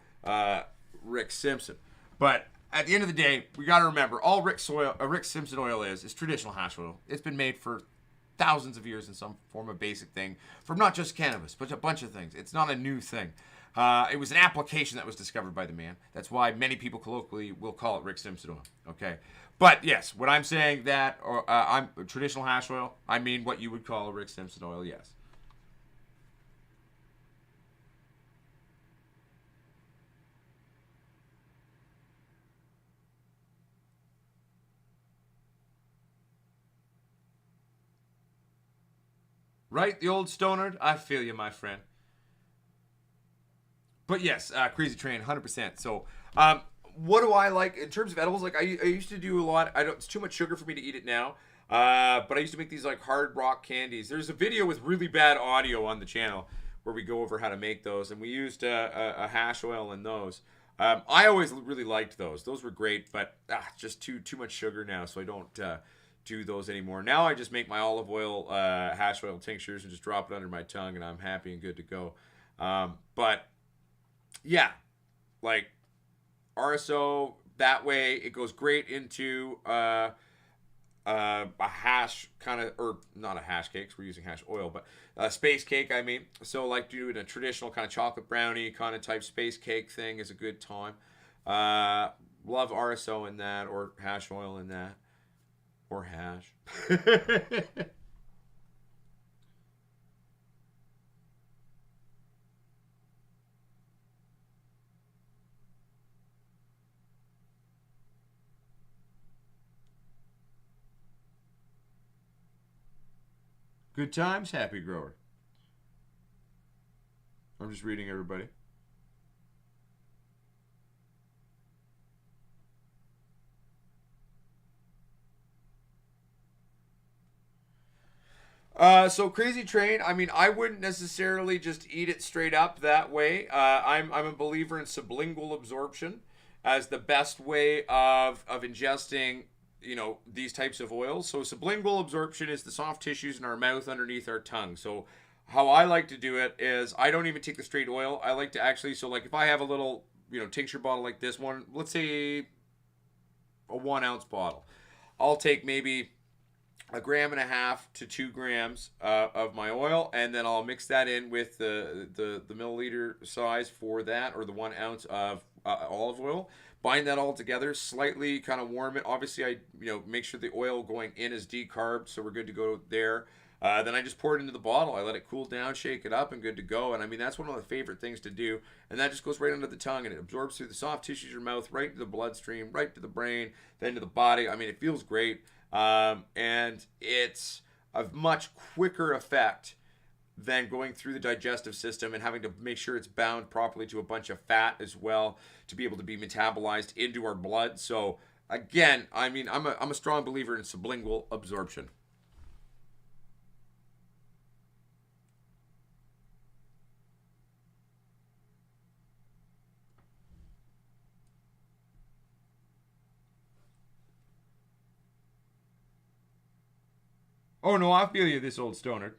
Rick Simpson. But at the end of the day, we got to remember, all Rick Simpson oil is traditional hash oil. It's been made for thousands of years in some form of basic thing from not just cannabis, but a bunch of things. It's not a new thing. It was an application that was discovered by the man. That's why many people colloquially will call it Rick Simpson oil. Okay, but yes, when I'm saying that, or I'm traditional hash oil, I mean what you would call a Rick Simpson oil. Yes. Right, the old stonard? I feel you, my friend. But yes, Crazy Train, 100%. So, what do I like in terms of edibles? Like, I used to do a lot. It's too much sugar for me to eat it now. But I used to make these like hard rock candies. There's a video with really bad audio on the channel where we go over how to make those, and we used a hash oil in those. I always really liked those. Those were great, but just too much sugar now, so I don't do those anymore. Now I just make my olive oil hash oil tinctures and just drop it under my tongue, and I'm happy and good to go. But yeah, like RSO, that way it goes great into a hash kind of, or not a hash cake, 'cause we're using hash oil, but a space cake, I mean. So like doing a traditional kind of chocolate brownie kind of type space cake thing is a good time. Love RSO in that, or hash oil in that, or hash. Good times, happy grower. I'm just reading everybody. So Crazy Train, I mean, I wouldn't necessarily just eat it straight up that way. I'm a believer in sublingual absorption as the best way of ingesting, these types of oils. So sublingual absorption is the soft tissues in our mouth underneath our tongue. So how I like to do it is I don't even take the straight oil. I like to actually, so like if I have a little, tincture bottle like this one, let's say a 1 ounce bottle, I'll take maybe 1.5 to 2 grams of my oil, and then I'll mix that in with the milliliter size for that, or the 1 ounce of olive oil. Bind that all together, slightly kind of warm it. Obviously, I make sure the oil going in is decarbed, so we're good to go there. Then I just pour it into the bottle. I let it cool down, shake it up, and good to go. And I mean, that's one of my favorite things to do. And that just goes right under the tongue, and it absorbs through the soft tissues of your mouth, right into the bloodstream, right to the brain, then to the body. I mean, it feels great. And it's a much quicker effect than going through the digestive system and having to make sure it's bound properly to a bunch of fat as well to be able to be metabolized into our blood. So again, I mean, I'm a strong believer in sublingual absorption. Oh no, I feel you, this old stoner.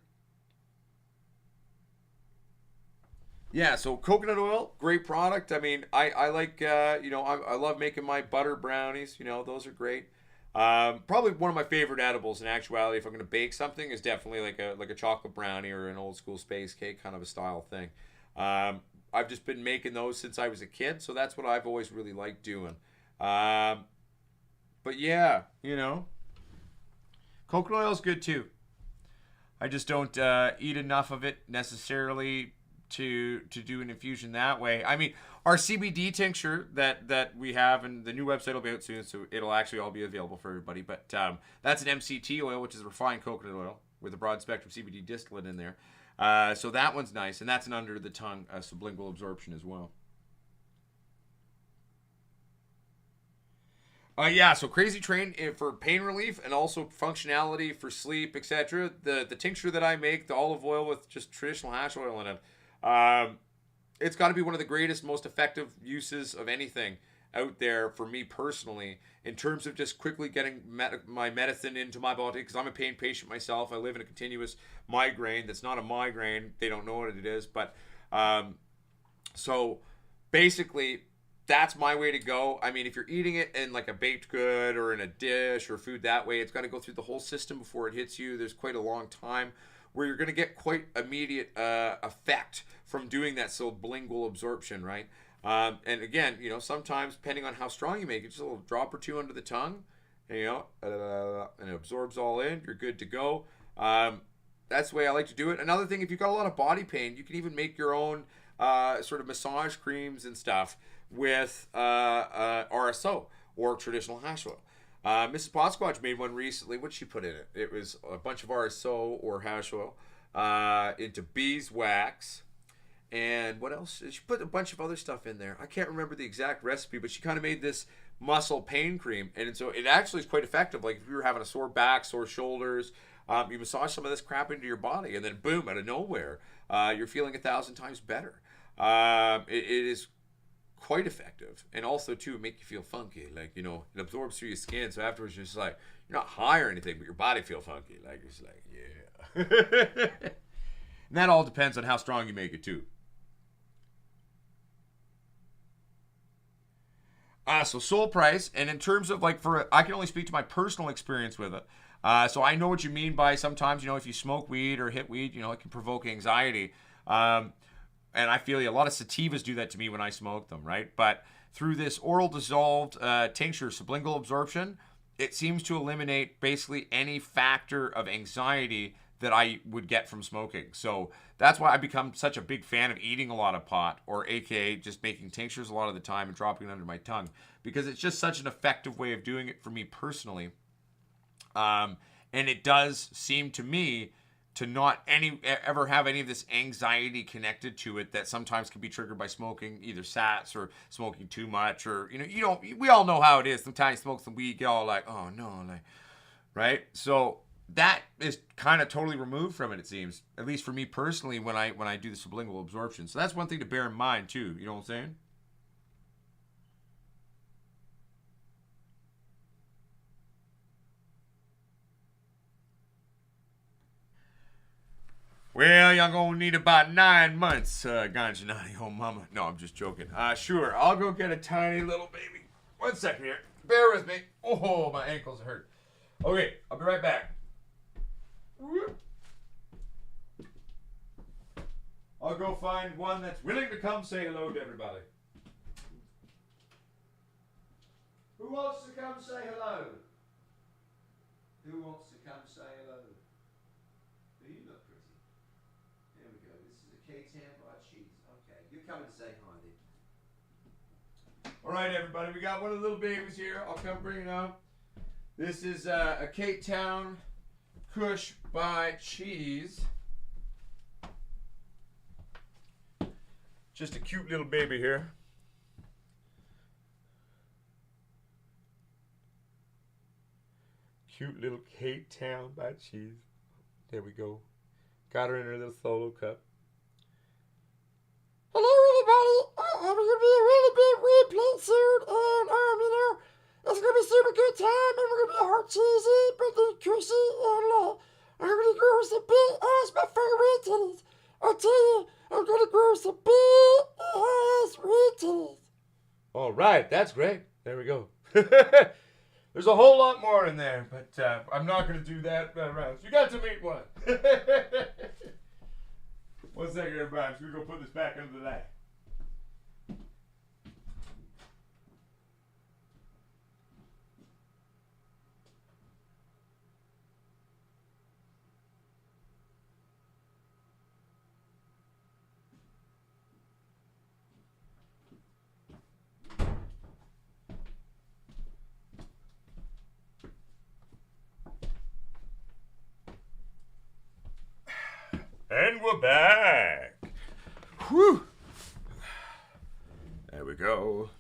Yeah, so coconut oil, great product. I mean, I like, I love making my butter brownies. Those are great. Probably one of my favorite edibles in actuality, if I'm going to bake something, is definitely like a chocolate brownie or an old school space cake kind of a style thing. I've just been making those since I was a kid, so that's what I've always really liked doing. Um, but yeah, coconut oil is good too. I just don't eat enough of it necessarily to do an infusion that way. I mean, our CBD tincture that we have, and the new website will be out soon, so it'll actually all be available for everybody. But that's an MCT oil, which is a refined coconut oil with a broad spectrum CBD distillate in there. So that one's nice, and that's an under the tongue sublingual absorption as well. Yeah, so Crazy Train for pain relief and also functionality for sleep, etc. The tincture that I make, the olive oil with just traditional hash oil in it, it's got to be one of the greatest, most effective uses of anything out there for me personally in terms of just quickly getting my medicine into my body, because I'm a pain patient myself. I live in a continuous migraine that's not a migraine. They don't know what it is, but so basically that's my way to go. I mean, if you're eating it in like a baked good or in a dish or food that way, it's got to go through the whole system before it hits you. There's quite a long time where you're going to get quite immediate effect from doing that sublingual absorption, right? And again, sometimes depending on how strong you make it, just a little drop or two under the tongue, and, and it absorbs all in. You're good to go. That's the way I like to do it. Another thing, if you've got a lot of body pain, you can even make your own sort of massage creams and stuff with RSO or traditional hash oil. Mrs. Potsquatch made one recently. What'd she put in it? It was a bunch of RSO or hash oil into beeswax. And what else? She put a bunch of other stuff in there. I can't remember the exact recipe, but she kind of made this muscle pain cream. And so it actually is quite effective. Like if you were having a sore back, sore shoulders, you massage some of this crap into your body, and then boom, out of nowhere, you're feeling 1,000 times better. It is quite effective, and also too make you feel funky, like it absorbs through your skin, so afterwards you're just like, you're not high or anything, but your body feel funky, like it's like, yeah. And that all depends on how strong you make it too. So soul price, and in terms of like, I can only speak to my personal experience with it. So I know what you mean by sometimes, if you smoke weed or hit weed, it can provoke anxiety. And I feel a lot of sativas do that to me when I smoke them, right? But through this oral dissolved tincture, sublingual absorption, it seems to eliminate basically any factor of anxiety that I would get from smoking. So that's why I've become such a big fan of eating a lot of pot, or AKA just making tinctures a lot of the time and dropping it under my tongue, because it's just such an effective way of doing it for me personally. And it does seem to me to not ever have any of this anxiety connected to it that sometimes can be triggered by smoking either sats or smoking too much, or we all know how it is. Sometimes you smoke some weed, get all like, oh no, like, right? So that is kind of totally removed from it, it seems, at least for me personally, when I do the sublingual absorption. So that's one thing to bear in mind too, you know what I'm saying? Well, y'all gonna need about 9 months, ganja naughty home mama. No, I'm just joking. Sure, I'll go get a tiny little baby. 1 second here. Bear with me. Oh, my ankles hurt. Okay, I'll be right back. I'll go find one that's willing to come say hello to everybody. Who wants to come say hello? Who wants to come say hello? You look pretty. There we go. This is a K-Tan by cheese. Okay, you're coming to say hi then. All right, everybody. We got one of the little babies here. I'll come bring it up. This is a Cape Town Kush by cheese. Just a cute little baby here. Cute little Cape Town by cheese. There we go. Got her in her little solo cup. Hello, everybody. I'm gonna be a really big weed plant soon, and it's gonna be super good time, and we're gonna be hard cheesy, but then cushy, and I'm gonna grow some big ass my fucking weed titties. I tell you, I'm gonna grow some big ass weed titties. All right, that's great. There we go. There's a whole lot more in there, but I'm not going to do that round. You got to meet one. 1 second, everybody. I'm just going to go put this back under the light. And we're back. Whew. There we go.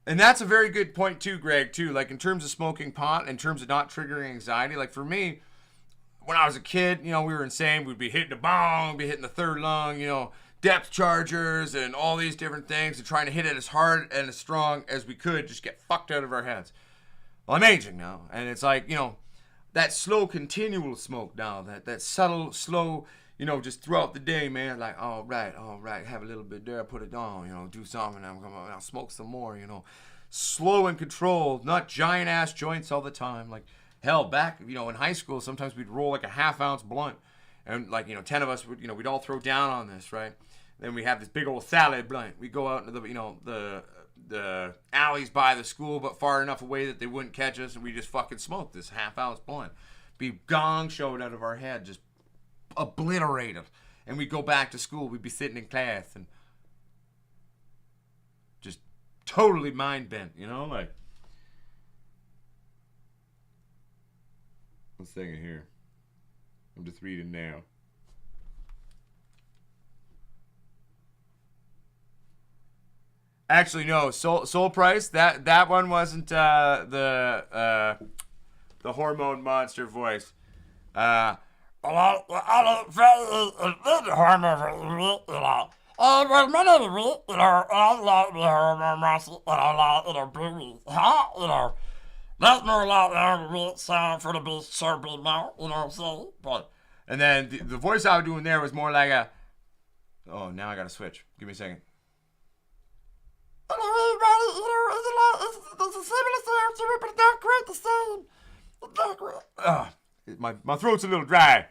And that's a very good point too, Greg, too. Like in terms of smoking pot, in terms of not triggering anxiety, like for me, when I was a kid, we were insane. We'd be hitting the bong, be hitting the third lung, depth chargers and all these different things and trying to hit it as hard and as strong as we could, just get fucked out of our heads. Well, I'm aging now, and it's like, that slow, continual smoke now, that subtle, slow, just throughout the day, man, like, all right, have a little bit there, put it down, do something, I'll smoke some more, slow and controlled, not giant-ass joints all the time. Like, hell, back, in high school, sometimes we'd roll like a half-ounce blunt, and, 10 of us would, we'd all throw down on this, right? Then we have this big old salad blunt. We go out into the alleys by the school, but far enough away that they wouldn't catch us, and we just fucking smoked this half-ounce blunt. Be gong showed out of our head, just obliterated. And we'd go back to school. We'd be sitting in class and just totally mind bent, like. 1 second here. I'm just reading now. Actually, no. Soul Price. That one wasn't the hormone monster voice. That's more like sound for the beast chirping now, you know what I'm saying? But, and then the voice I was doing there was more like a. Oh, now I gotta switch. Give me a second. Hello, everybody. There's a similar sound to it, but it's not quite the same. It's not quite. My throat's a little dry.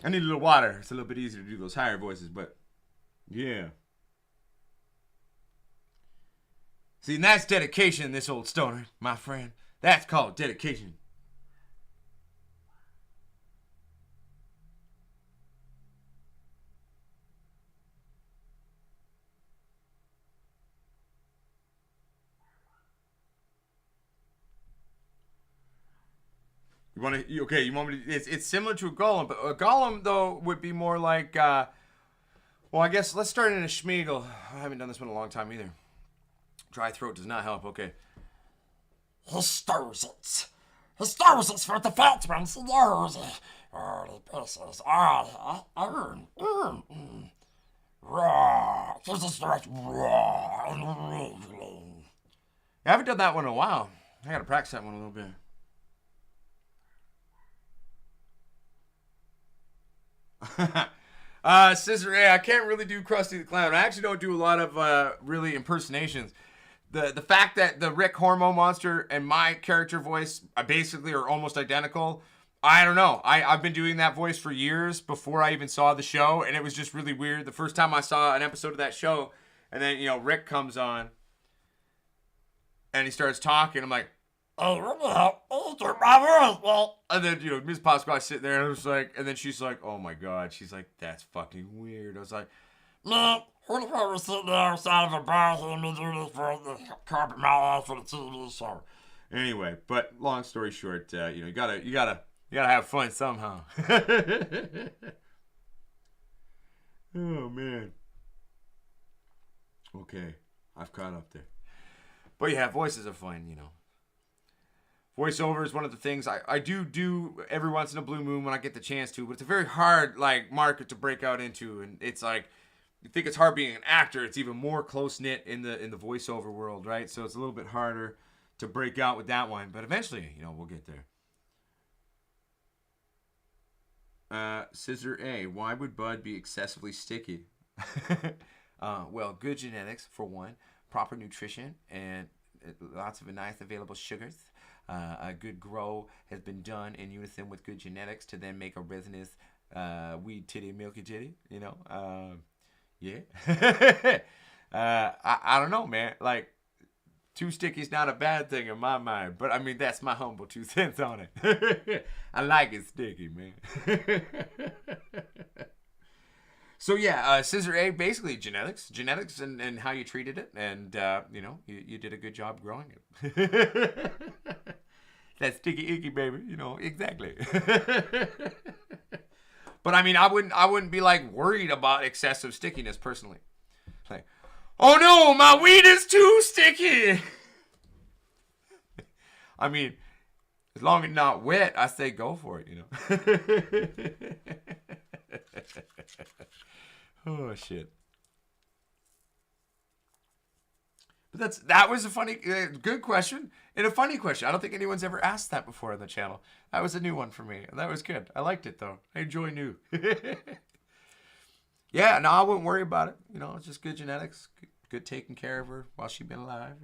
I need a little water. It's a little bit easier to do those higher voices, but yeah. See, and that's dedication, this old stoner, my friend. That's called dedication. You want to? Okay, you want me to? It's similar to a golem, but a golem though would be more like. Well, I guess let's start in a schmiegel. I haven't done this one in a long time either. Dry throat does not help. Okay. Histosits. Histosits for the fat ones. Yours. Early pieces. Raw. This is like raw and wriggling. I haven't done that one in a while. I gotta practice that one a little bit. Scissor A, I can't really do Krusty the Clown. I actually don't do a lot of really impersonations. The fact that the Rick Hormone Monster and my character voice basically are almost identical, I don't know. I've been doing that voice for years before I even saw the show, and it was just really weird. The first time I saw an episode of that show, and then, Rick comes on, and he starts talking. I'm like, hey, what the hell? You do my voice, man. and then, Miss Potsquatch sitting there, and I was like, and then she's like, oh my God. She's like, that's fucking weird. I was like, Man, who the fuck was sitting there outside of a bar hearing me do this for the carpet my ass for the TV show? anyway, but long story short, you gotta have fun somehow. Oh man. Okay, I've caught up there. But yeah, voices are fun, Voiceover is one of the things I do every once in a blue moon when I get the chance to, but it's a very hard market to break out into, and it's like you think it's hard being an actor. It's even more close knit in the voiceover world, right? So it's a little bit harder to break out with that one, but eventually, we'll get there. Scissor A, why would Bud be excessively sticky? Well, good genetics for one, proper nutrition, and lots of nice available sugars. A good grow has been done in unison with good genetics to then make a resinous weed titty, milky titty. Yeah. I don't know, man. Too sticky's not a bad thing in my mind, but I mean that's my humble 2 cents on it. I like it sticky, man. So yeah, Scissor A, basically genetics and how you treated it, and you did a good job growing it. That sticky icky, baby, exactly. But I mean, I wouldn't be worried about excessive stickiness personally. Oh no, my weed is too sticky. I mean, as long as it's not wet, I say go for it, Oh shit. But that was a funny, good question and a funny question. I don't think anyone's ever asked that before on the channel. That was a new one for me, and that was good. I liked it though. I enjoy new. Yeah, no, I wouldn't worry about it. It's just good genetics, good taking care of her while she's been alive.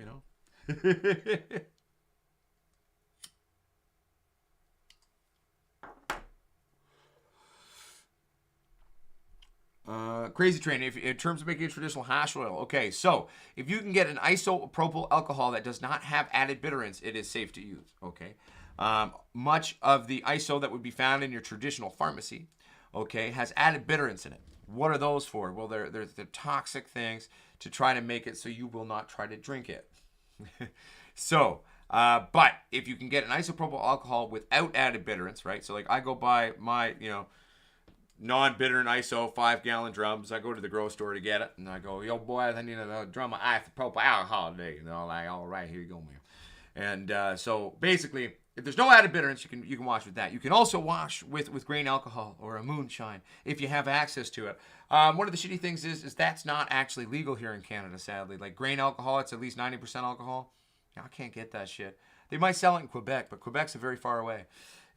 Crazy Train, in terms of making a traditional hash oil, okay, so if you can get an isopropyl alcohol that does not have added bitterants, it is safe to use, okay? Much of the iso that would be found in your traditional pharmacy, okay, has added bitterants in it. What are those for? Well, they're toxic things to try to make it so you will not try to drink it. So, but if you can get an isopropyl alcohol without added bitterants, right? So I go buy my, non-bitter and ISO 5-gallon drums. I go to the grocery store to get it, and I go, yo, boys, I need a drum of isopropyl alcohol today. And they're all like, all right, here you go, man. And so basically, if there's no added bitterants, you can wash with that. You can also wash with grain alcohol or a moonshine if you have access to it. One of the shitty things is that's not actually legal here in Canada, sadly. Grain alcohol, it's at least 90% alcohol. I can't get that shit. They might sell it in Quebec, but Quebec's very far away.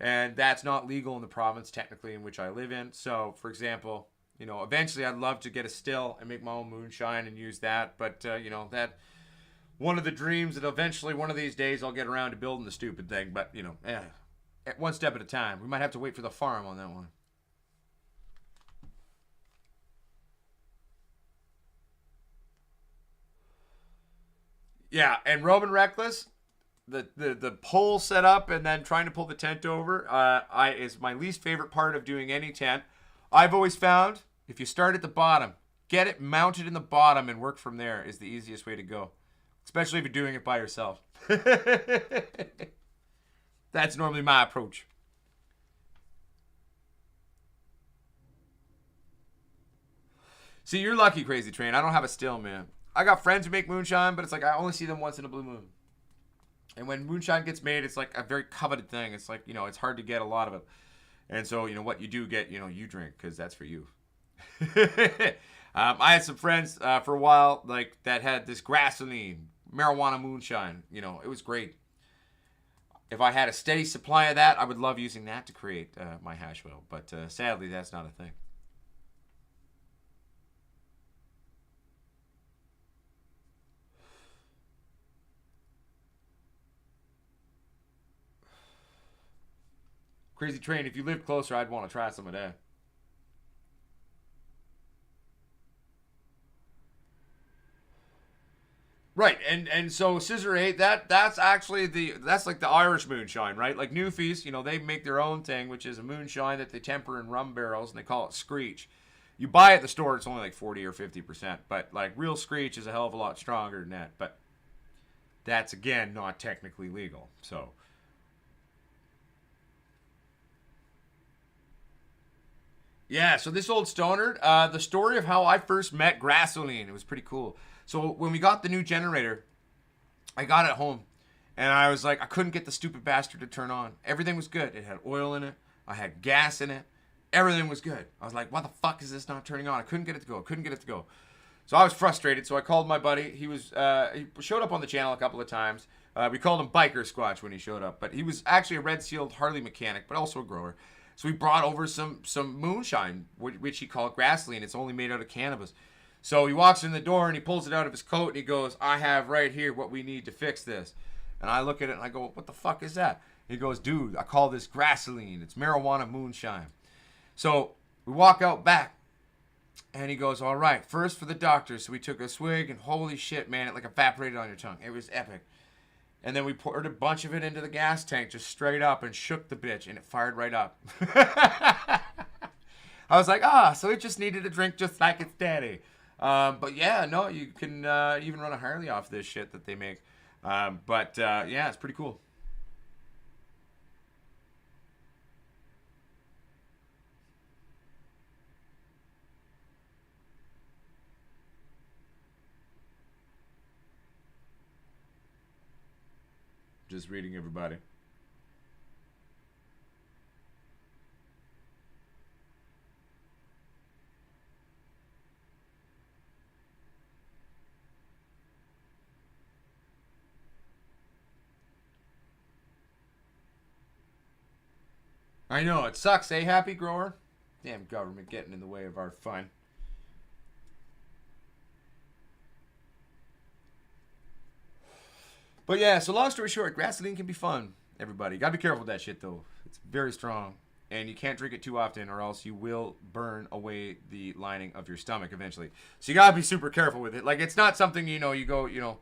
And that's not legal in the province, technically, in which I live in. So, for example, eventually I'd love to get a still and make my own moonshine and use that. But, that one of the dreams that eventually one of these days I'll get around to building the stupid thing. But, one step at a time. We might have to wait for the farm on that one. Yeah, and Robin Reckless, the pole set up and then trying to pull the tent over is my least favorite part of doing any tent. I've always found if you start at the bottom, get it mounted in the bottom and work from there is the easiest way to go, especially if you're doing it by yourself. That's normally my approach. See, you're lucky, Crazy Train. I don't have a still, man. I got friends who make moonshine, but it's like I only see them once in a blue moon. And when moonshine gets made, it's like a very coveted thing. It's like, it's hard to get a lot of it. And so, what you do get, you drink because that's for you. I had some friends for a while like that had this grassoline, marijuana moonshine. It was great. If I had a steady supply of that, I would love using that to create my hash oil. But sadly, that's not a thing. Crazy Train, if you lived closer, I'd want to try some of that. Right, and so Scissor 8, that's actually that's like the Irish moonshine, right? Like Newfies, they make their own thing, which is a moonshine that they temper in rum barrels, and they call it Screech. You buy it at the store, it's only like 40 or 50%, but like real Screech is a hell of a lot stronger than that. But that's again not technically legal, so. Yeah, so this old stoner, the story of how I first met Grassoline, it was pretty cool. So when we got the new generator, I got it home, and I was like, I couldn't get the stupid bastard to turn on. Everything was good. It had oil in it. I had gas in it. Everything was good. I was like, why the fuck is this not turning on? I couldn't get it to go. So I was frustrated, so I called my buddy. He showed up on the channel a couple of times. We called him Biker Squatch when he showed up, but he was actually a red-sealed Harley mechanic, but also a grower. So we brought over some moonshine, which he called Grassoline. It's only made out of cannabis. So he walks in the door and he pulls it out of his coat and he goes, I have right here what we need to fix this. And I look at it and I go, what the fuck is that? He goes, dude, I call this Grassoline. It's marijuana moonshine. So we walk out back and he goes, all right, first for the doctor. So we took a swig and holy shit, man, it like evaporated on your tongue. It was epic. And then we poured a bunch of it into the gas tank just straight up and shook the bitch, and it fired right up. I was like, so it just needed a drink just like its daddy. But yeah, no, you can even run a Harley off this shit that they make. But yeah, it's pretty cool. Just reading everybody. I know, it sucks, eh, Happy Grower? Damn government getting in the way of our fun. But yeah, so long story short, Grassoline can be fun, everybody. You gotta be careful with that shit, though. It's very strong. And you can't drink it too often or else you will burn away the lining of your stomach eventually. So you gotta be super careful with it. Like, it's not something, you go,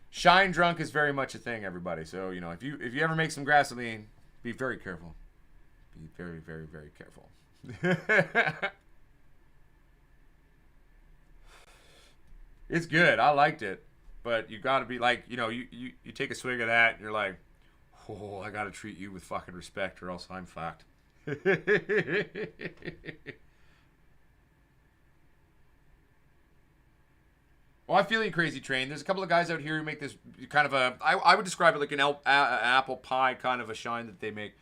shine drunk is very much a thing, everybody. So, if you ever make some Grassoline, be very careful. Be very, very, very careful. It's good. I liked it. But you gotta be like, you take a swig of that and you're like, oh, I gotta treat you with fucking respect or else I'm fucked. Well, I feel you, Crazy Train. There's a couple of guys out here who make this kind of I would describe it like an apple pie kind of a shine that they make.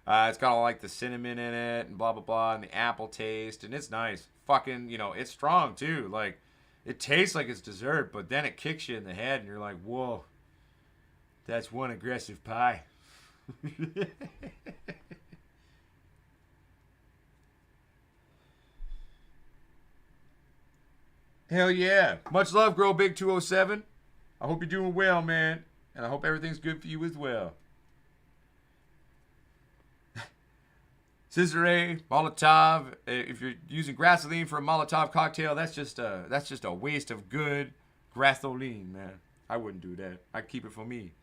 It's got all like the cinnamon in it and blah, blah, blah, and the apple taste, and it's nice. Fucking, it's strong too. Like, it tastes like it's dessert, but then it kicks you in the head and you're like, whoa, that's one aggressive pie. Hell yeah. Much love, Grow Big 207. I hope you're doing well, man. And I hope everything's good for you as well. Scissor A, Molotov. If you're using Grassoline for a Molotov cocktail, that's just a waste of good Grassoline, man. I wouldn't do that. I'd keep it for me.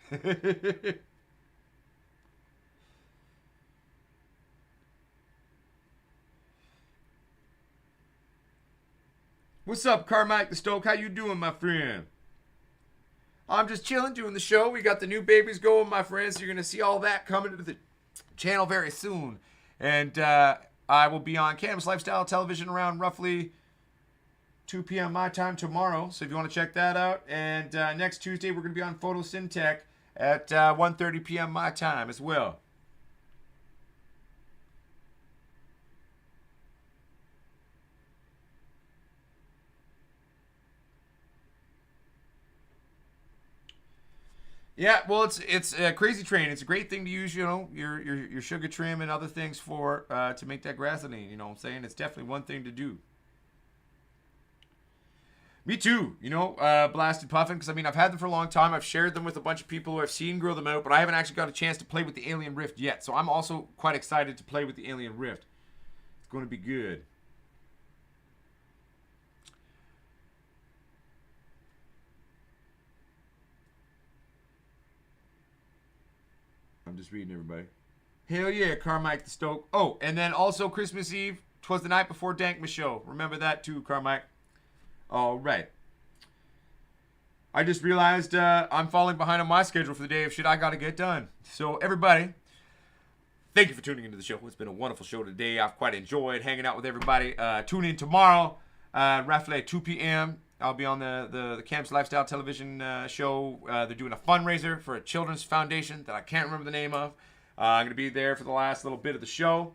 What's up, Carmike the Stoke? How you doing, my friend? I'm just chilling, doing the show. We got the new babies going, my friends. So you're going to see all that coming to the channel very soon. And I will be on Cannabis Lifestyle Television around roughly 2 p.m. my time tomorrow. So if you want to check that out. And next Tuesday, we're going to be on Photosyntech at 1:30 p.m. my time as well. Yeah, well, it's a crazy train. It's a great thing to use, you know, your sugar trim and other things for to make that grassoline. You know what I'm saying? It's definitely one thing to do. Me too, you know, Blasted Puffin, because I mean, I've had them for a long time. I've shared them with a bunch of people who I've seen grow them out, but I haven't actually got a chance to play with the Alien Rift yet. So I'm also quite excited to play with the Alien Rift. It's going to be good. I'm just reading everybody. Hell yeah, Carmike the Stoke. Oh, and then also Christmas Eve, 'twas the night before Dankmas show. Remember that too, Carmike. All right. I just realized I'm falling behind on my schedule for the day of shit I got to get done. So everybody, thank you for tuning into the show. It's been a wonderful show today. I've quite enjoyed hanging out with everybody. Tune in tomorrow, roughly at 2 p.m. I'll be on the Camp's Lifestyle Television show. They're doing a fundraiser for a children's foundation that I can't remember the name of. I'm going to be there for the last little bit of the show.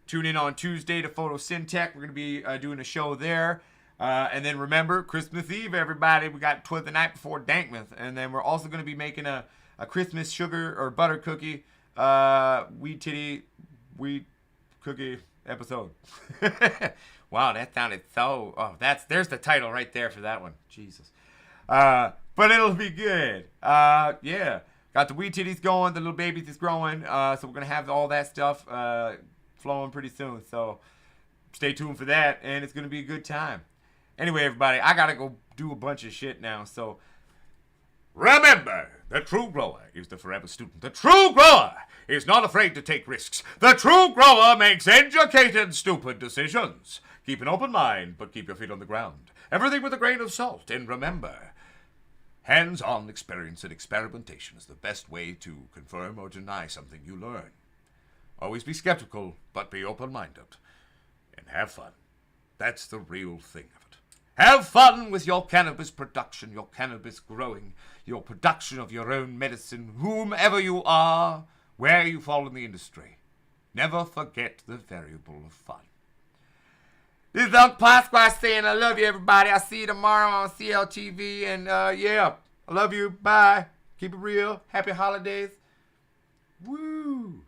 Tune in on Tuesday to Photosyntech. We're going to be doing a show there. And then remember, Christmas Eve, everybody. We got 'twas the night before Dankmas. And then we're also going to be making a Christmas sugar or butter cookie, wheat cookie episode. Wow, that sounded so... Oh, there's the title right there for that one. Jesus. But it'll be good. Yeah. Got the wee titties going. The little babies is growing. So we're going to have all that stuff flowing pretty soon. So stay tuned for that. And it's going to be a good time. Anyway, everybody, I got to go do a bunch of shit now. So remember, the true grower is the forever student. The true grower is not afraid to take risks. The true grower makes educated, stupid decisions. Keep an open mind, but keep your feet on the ground. Everything with a grain of salt. And remember, hands-on experience and experimentation is the best way to confirm or deny something you learn. Always be skeptical, but be open-minded. And have fun. That's the real thing of it. Have fun with your cannabis production, your cannabis growing, your production of your own medicine, whomever you are, where you fall in the industry. Never forget the variable of fun. This is Uncle Potsquatch saying I love you, everybody. I'll see you tomorrow on CLTV. And, yeah, I love you. Bye. Keep it real. Happy holidays. Woo.